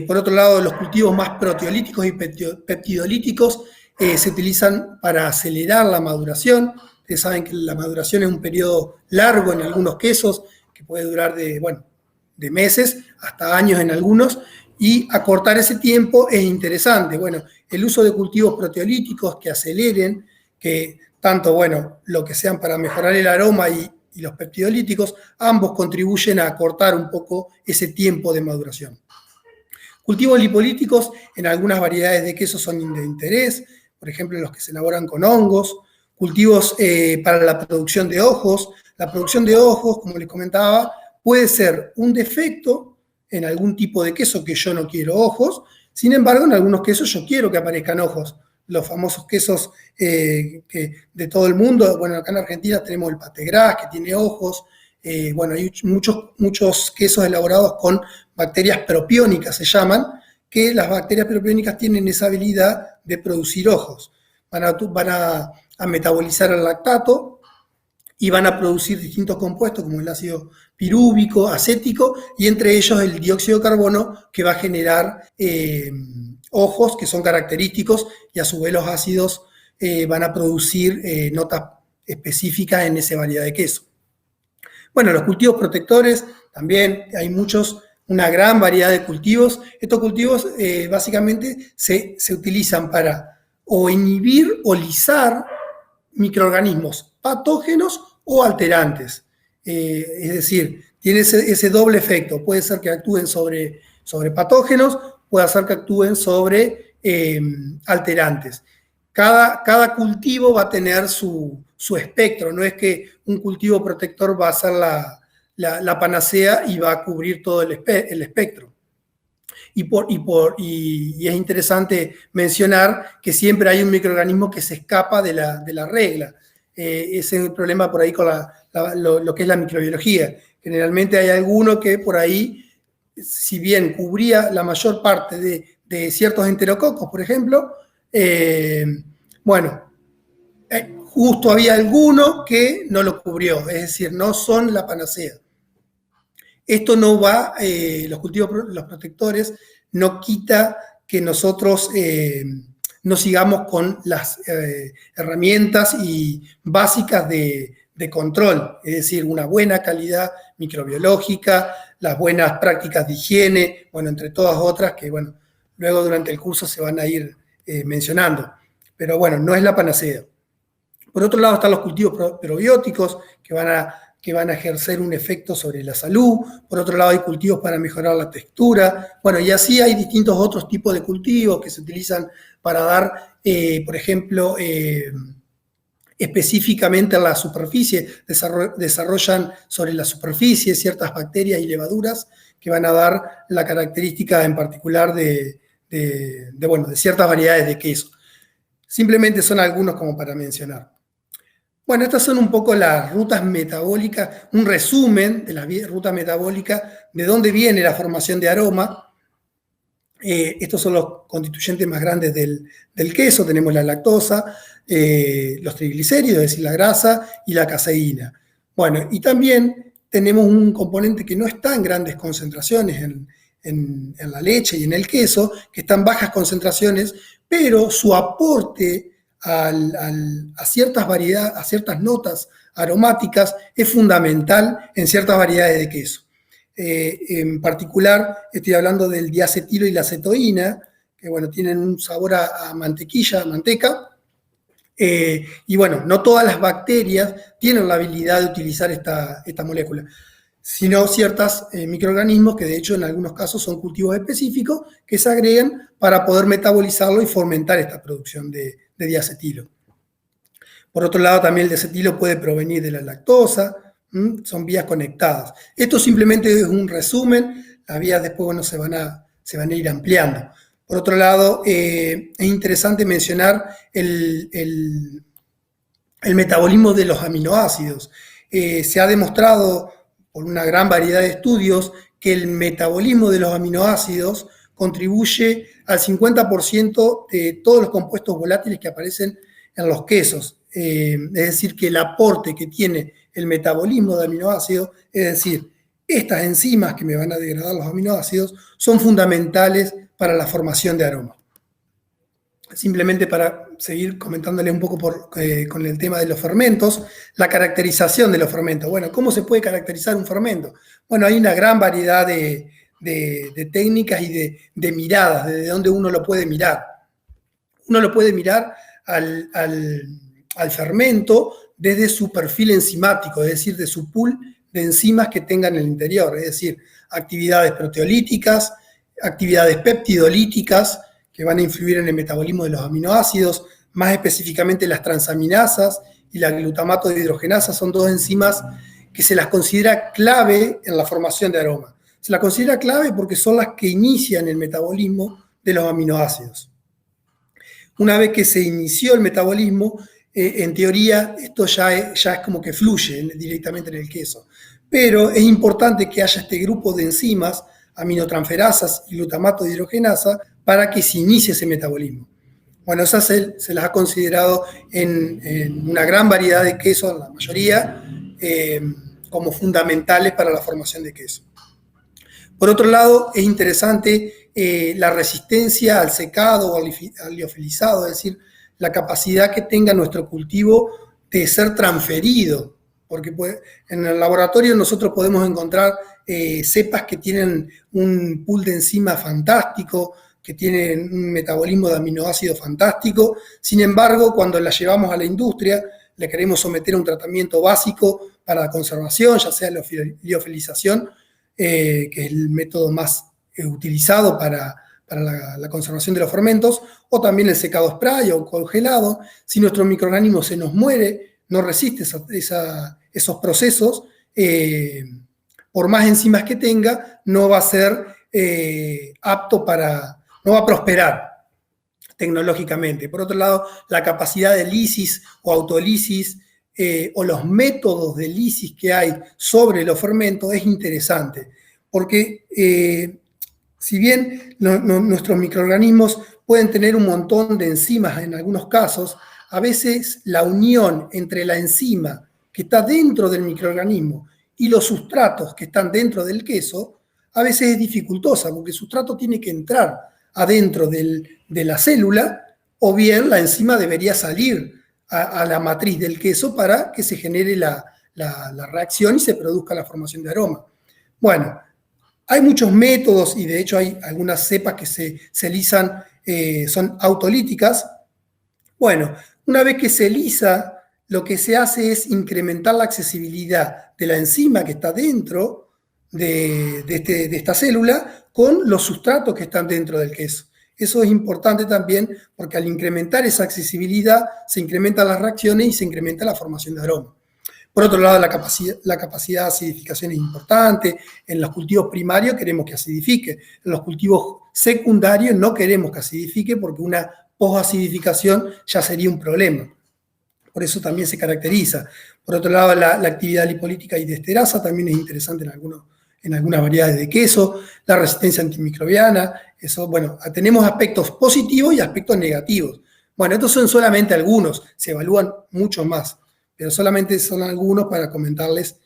Por otro lado, los cultivos más proteolíticos y peptidolíticos se utilizan para acelerar la maduración. Ustedes saben que la maduración es un periodo largo en algunos quesos, que puede durar de meses hasta años en algunos, y acortar ese tiempo es interesante. Bueno, el uso de cultivos proteolíticos que aceleren, que tanto, bueno, lo que sean para mejorar el aroma y los peptidolíticos, ambos contribuyen a acortar un poco ese tiempo de maduración. Cultivos lipolíticos en algunas variedades de queso son de interés, por ejemplo, los que se elaboran con hongos. Cultivos para la producción de ojos. La producción de ojos, como les comentaba, puede ser un defecto en algún tipo de queso que yo no quiero ojos. Sin embargo, en algunos quesos yo quiero que aparezcan ojos. Los famosos quesos de todo el mundo. Bueno, acá en Argentina tenemos el pate gras, que tiene ojos. Bueno, hay muchos quesos elaborados con bacterias propiónicas, se llaman, que las bacterias propiónicas tienen esa habilidad de producir ojos. Van a metabolizar el lactato y van a producir distintos compuestos como el ácido pirúvico, acético, y entre ellos el dióxido de carbono, que va a generar ojos que son característicos, y a su vez los ácidos van a producir notas específicas en esa variedad de queso. Bueno, los cultivos protectores, también hay una gran variedad de cultivos. Estos cultivos básicamente se utilizan para o inhibir o lisar microorganismos patógenos o alterantes. Es decir, tiene ese doble efecto. Puede ser que actúen sobre patógenos, puede ser que actúen sobre alterantes. Cada cultivo va a tener su espectro, no es que un cultivo protector va a ser la panacea y va a cubrir todo el espectro. Y es interesante mencionar que siempre hay un microorganismo que se escapa de la regla. Ese es el problema por ahí con lo que es la microbiología. Generalmente hay alguno que por ahí, si bien cubría la mayor parte de ciertos enterococos, por ejemplo, justo había alguno que no lo cubrió, es decir, no son la panacea. Esto no va, los cultivos, los protectores, no quita que nosotros no sigamos con las herramientas básicas de control, es decir, una buena calidad microbiológica, las buenas prácticas de higiene, bueno, entre todas otras que, bueno, luego durante el curso se van a ir mencionando. Pero bueno, no es la panacea. Por otro lado están los cultivos probióticos que van a ejercer un efecto sobre la salud. Por otro lado hay cultivos para mejorar la textura. Bueno, y así hay distintos otros tipos de cultivos que se utilizan para dar, por ejemplo, específicamente en la superficie, desarrollan sobre la superficie ciertas bacterias y levaduras que van a dar la característica en particular de ciertas variedades de queso. Simplemente son algunos como para mencionar. Bueno, estas son un poco las rutas metabólicas, un resumen de las rutas metabólicas, de dónde viene la formación de aroma. Estos son los constituyentes más grandes del queso. Tenemos la lactosa, los triglicéridos, es decir, la grasa, y la caseína. Bueno, y también tenemos un componente que no está en grandes concentraciones en la leche y en el queso, que está en bajas concentraciones, pero su aporte a ciertas variedades, a ciertas notas aromáticas es fundamental en ciertas variedades de queso. En particular, estoy hablando del diacetilo y la acetoína, que bueno, tienen un sabor a mantequilla, a manteca, y bueno, no todas las bacterias tienen la habilidad de utilizar esta molécula, sino ciertos microorganismos que de hecho en algunos casos son cultivos específicos que se agregan para poder metabolizarlo y fomentar esta producción de diacetilo. Por otro lado, también el diacetilo puede provenir de la lactosa, son vías conectadas. Esto simplemente es un resumen, las vías después bueno, se van a ir ampliando. Por otro lado, es interesante mencionar el metabolismo de los aminoácidos. Se ha demostrado por una gran variedad de estudios que el metabolismo de los aminoácidos contribuye al 50% de todos los compuestos volátiles que aparecen en los quesos. Es decir, que el aporte que tiene el metabolismo de aminoácidos, es decir, estas enzimas que me van a degradar los aminoácidos, son fundamentales para la formación de aroma. Simplemente para seguir comentándoles un poco con el tema de los fermentos, la caracterización de los fermentos. Bueno, ¿cómo se puede caracterizar un fermento? Bueno, hay una gran variedad de técnicas y de miradas, desde donde uno lo puede mirar. Uno lo puede mirar al fermento desde su perfil enzimático, es decir, de su pool de enzimas que tenga en el interior, es decir, actividades proteolíticas, actividades peptidolíticas, que van a influir en el metabolismo de los aminoácidos, más específicamente las transaminasas y la glutamato de hidrogenasa son dos enzimas que se las considera clave en la formación de aroma. Se las considera clave porque son las que inician el metabolismo de los aminoácidos. Una vez que se inició el metabolismo, en teoría esto ya es como que fluye directamente en el queso. Pero es importante que haya este grupo de enzimas, aminotransferasas y glutamato de hidrogenasa, para que se inicie ese metabolismo. Bueno, esas se las ha considerado en una gran variedad de quesos, la mayoría, como fundamentales para la formación de queso. Por otro lado, es interesante la resistencia al secado o al liofilizado, es decir, la capacidad que tenga nuestro cultivo de ser transferido, porque en el laboratorio nosotros podemos encontrar cepas que tienen un pool de enzimas fantástico, que tienen un metabolismo de aminoácidos fantástico. Sin embargo, cuando las llevamos a la industria, le queremos someter a un tratamiento básico para la conservación, ya sea la liofilización, que es el método más utilizado para la conservación de los fermentos, o también el secado spray o congelado. Si nuestro microorganismo se nos muere, no resiste esos procesos, por más enzimas que tenga, no va a ser apto no va a prosperar tecnológicamente. Por otro lado, la capacidad de lisis o autolisis o los métodos de lisis que hay sobre los fermentos es interesante, porque si bien nuestros microorganismos pueden tener un montón de enzimas en algunos casos, a veces la unión entre la enzima que está dentro del microorganismo y los sustratos que están dentro del queso, a veces es dificultosa, porque el sustrato tiene que entrar adentro de la célula, o bien la enzima debería salir a la matriz del queso para que se genere la reacción y se produzca la formación de aroma. Bueno, hay muchos métodos, y de hecho hay algunas cepas que se lisan, son autolíticas. Bueno, una vez que se lisa, lo que se hace es incrementar la accesibilidad de la enzima que está dentro de esta célula con los sustratos que están dentro del queso. Eso es importante también porque al incrementar esa accesibilidad se incrementan las reacciones y se incrementa la formación de aroma. Por otro lado, la capacidad de acidificación es importante. En los cultivos primarios queremos que acidifique. En los cultivos secundarios no queremos que acidifique porque una posacidificación ya sería un problema. Por eso también se caracteriza. Por otro lado, la actividad lipolítica y de esterasa también es interesante en algunas variedades de queso. La resistencia antimicrobiana. Eso, bueno, tenemos aspectos positivos y aspectos negativos. Bueno, estos son solamente algunos. Se evalúan muchos más, pero solamente son algunos para comentarles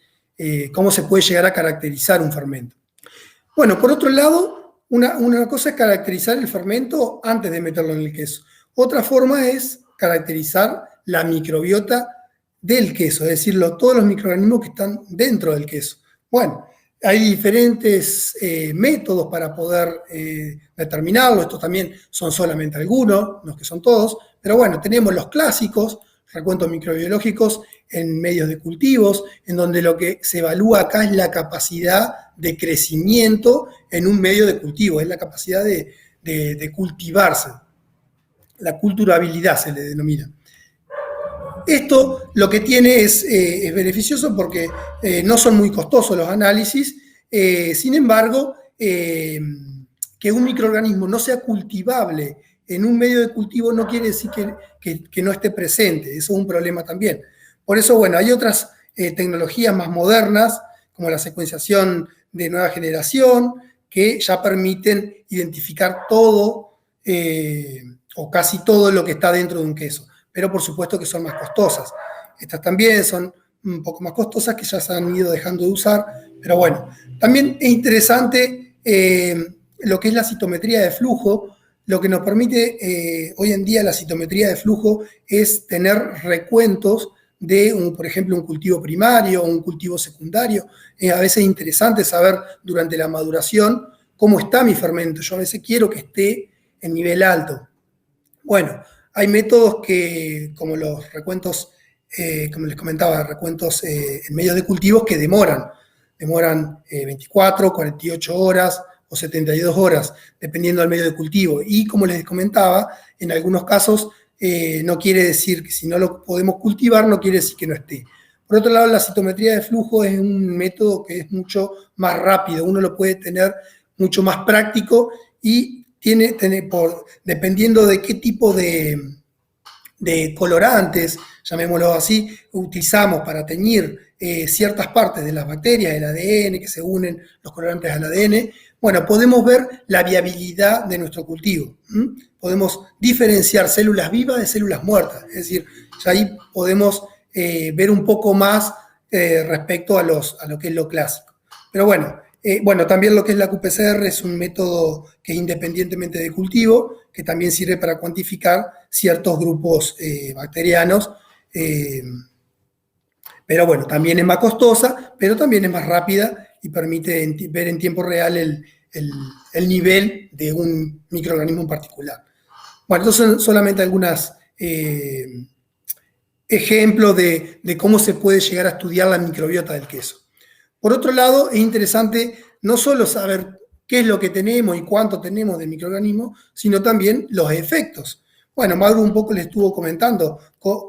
cómo se puede llegar a caracterizar un fermento. Bueno, por otro lado, una cosa es caracterizar el fermento antes de meterlo en el queso. Otra forma es caracterizar la microbiota del queso, es decir, todos los microorganismos que están dentro del queso. Bueno, hay diferentes métodos para poder determinarlo. Estos también son solamente algunos, no es que son todos, pero bueno, tenemos los clásicos, recuentos microbiológicos en medios de cultivos, en donde lo que se evalúa acá es la capacidad de crecimiento en un medio de cultivo, es la capacidad de cultivarse. La culturabilidad se le denomina. Esto lo que tiene es beneficioso porque no son muy costosos los análisis, sin embargo, que un microorganismo no sea cultivable en un medio de cultivo no quiere decir que no esté presente, eso es un problema también. Por eso, bueno, hay otras tecnologías más modernas, como la secuenciación de nueva generación, que ya permiten identificar todo o casi todo lo que está dentro de un queso, pero por supuesto que son más costosas. Estas también son un poco más costosas, que ya se han ido dejando de usar, pero bueno, también es interesante lo que es la citometría de flujo. Lo que nos permite hoy en día la citometría de flujo es tener recuentos de, por ejemplo, un cultivo primario o un cultivo secundario. A veces es interesante saber durante la maduración cómo está mi fermento. Yo a veces quiero que esté en nivel alto. Bueno, hay métodos como los recuentos, como les comentaba, recuentos en medios de cultivos que demoran 24, 48 horas, o 72 horas, dependiendo del medio de cultivo. Y como les comentaba, en algunos casos no quiere decir que si no lo podemos cultivar, no quiere decir que no esté. Por otro lado, la citometría de flujo es un método que es mucho más rápido, uno lo puede tener mucho más práctico y dependiendo de qué tipo de colorantes, llamémoslo así, utilizamos para teñir ciertas partes de las bacterias, el ADN, que se unen los colorantes al ADN, bueno, podemos ver la viabilidad de nuestro cultivo. Podemos diferenciar células vivas de células muertas, es decir, ya ahí podemos ver un poco más respecto a lo que es lo clásico. Pero bueno, también lo que es la qPCR es un método que es independientemente de cultivo, que también sirve para cuantificar ciertos grupos bacterianos, pero bueno, también es más costosa, pero también es más rápida y permite ver en tiempo real el nivel de un microorganismo en particular. Bueno, estos son solamente algunas ejemplo de cómo se puede llegar a estudiar la microbiota del queso. Por otro lado, es interesante no solo saber qué es lo que tenemos y cuánto tenemos de microorganismos, sino también los efectos. Bueno, Mauro un poco le estuvo comentando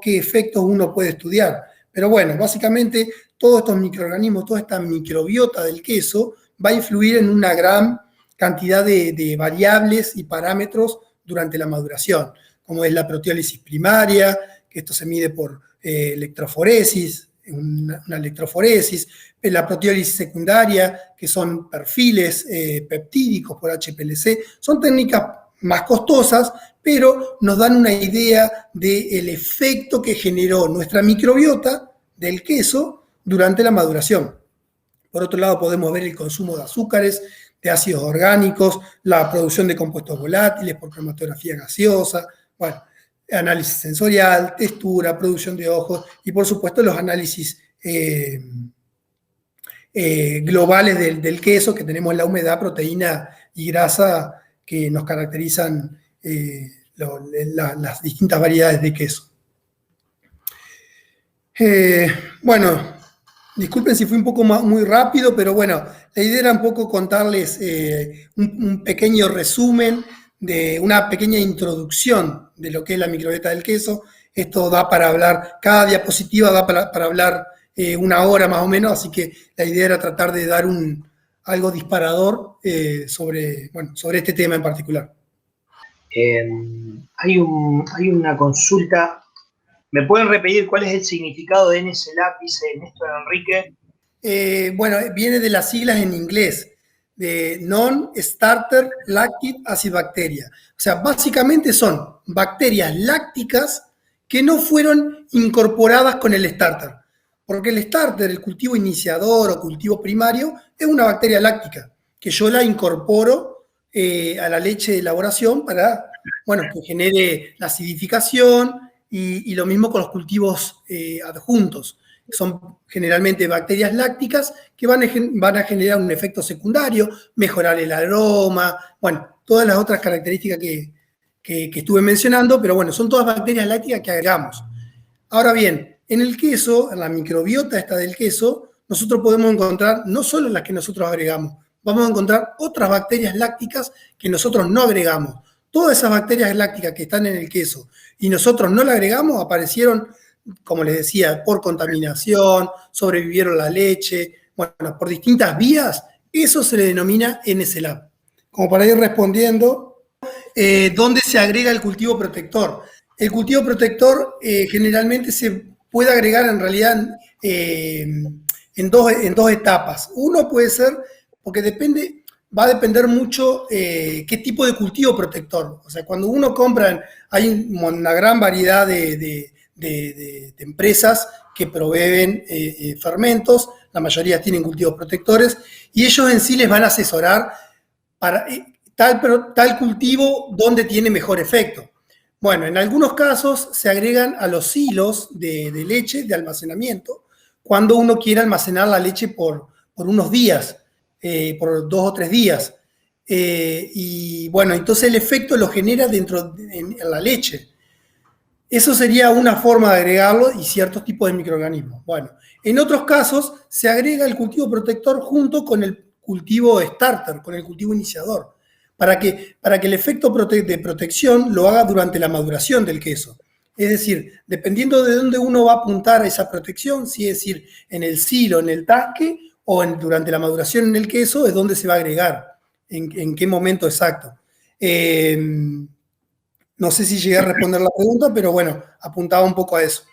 qué efectos uno puede estudiar. Pero bueno, básicamente todos estos microorganismos, toda esta microbiota del queso va a influir en una gran cantidad de variables y parámetros durante la maduración, como es la proteólisis primaria, que esto se mide por electroforesis, una electroforesis, la proteólisis secundaria, que son perfiles peptídicos por HPLC, son técnicas más costosas, pero nos dan una idea del efecto que generó nuestra microbiota del queso durante la maduración. Por otro lado, podemos ver el consumo de azúcares, de ácidos orgánicos, la producción de compuestos volátiles por cromatografía gaseosa, bueno, análisis sensorial, textura, producción de ojos y, por supuesto, los análisis globales del queso, que tenemos la humedad, proteína y grasa que nos caracterizan las distintas variedades de queso. Bueno, disculpen si fui un poco muy rápido, pero bueno, la idea era un poco contarles un pequeño resumen de una pequeña introducción de lo que es la microbiota del queso. Esto da para hablar, cada diapositiva da para hablar una hora más o menos, así que la idea era tratar de dar algo disparador sobre este tema en particular. Hay una consulta. ¿Me pueden repetir cuál es el significado de NSLAB? Dice Néstor Enrique. Bueno, viene de las siglas en inglés, de Non-Starter Lactic Acid Bacteria. O sea, básicamente son bacterias lácticas que no fueron incorporadas con el starter. Porque el starter, el cultivo iniciador o cultivo primario, es una bacteria láctica, que yo la incorporo a la leche de elaboración para, bueno, que genere la acidificación y lo mismo con los cultivos adjuntos. Son generalmente bacterias lácticas que van a generar un efecto secundario, mejorar el aroma, bueno, todas las otras características que estuve mencionando, pero bueno, son todas bacterias lácticas que agregamos. Ahora bien, en el queso, en la microbiota esta del queso, nosotros podemos encontrar no solo las que nosotros agregamos, vamos a encontrar otras bacterias lácticas que nosotros no agregamos. Todas esas bacterias lácticas que están en el queso y nosotros no las agregamos, aparecieron, como les decía, por contaminación, sobrevivieron la leche, bueno, por distintas vías, eso se le denomina NSLAB. Como para ir respondiendo, ¿dónde se agrega el cultivo protector? El cultivo protector generalmente se puede agregar en realidad en dos etapas. Uno puede ser, porque va a depender mucho qué tipo de cultivo protector. O sea, cuando uno compra, hay una gran variedad de empresas que proveen fermentos, la mayoría tienen cultivos protectores, y ellos en sí les van a asesorar para tal cultivo donde tiene mejor efecto. Bueno, en algunos casos se agregan a los silos de leche, de almacenamiento, cuando uno quiere almacenar la leche por unos días, por 2 o 3 días. Y bueno, entonces el efecto lo genera en la leche. Eso sería una forma de agregarlo y ciertos tipos de microorganismos. Bueno, en otros casos se agrega el cultivo protector junto con el cultivo starter, con el cultivo iniciador, para que el efecto de protección lo haga durante la maduración del queso. Es decir, dependiendo de dónde uno va a apuntar a esa protección, si es decir, en el silo, en el tanque, o durante la maduración en el queso, es donde se va a agregar, en qué momento exacto. No sé si llegué a responder la pregunta, pero bueno, apuntaba un poco a eso.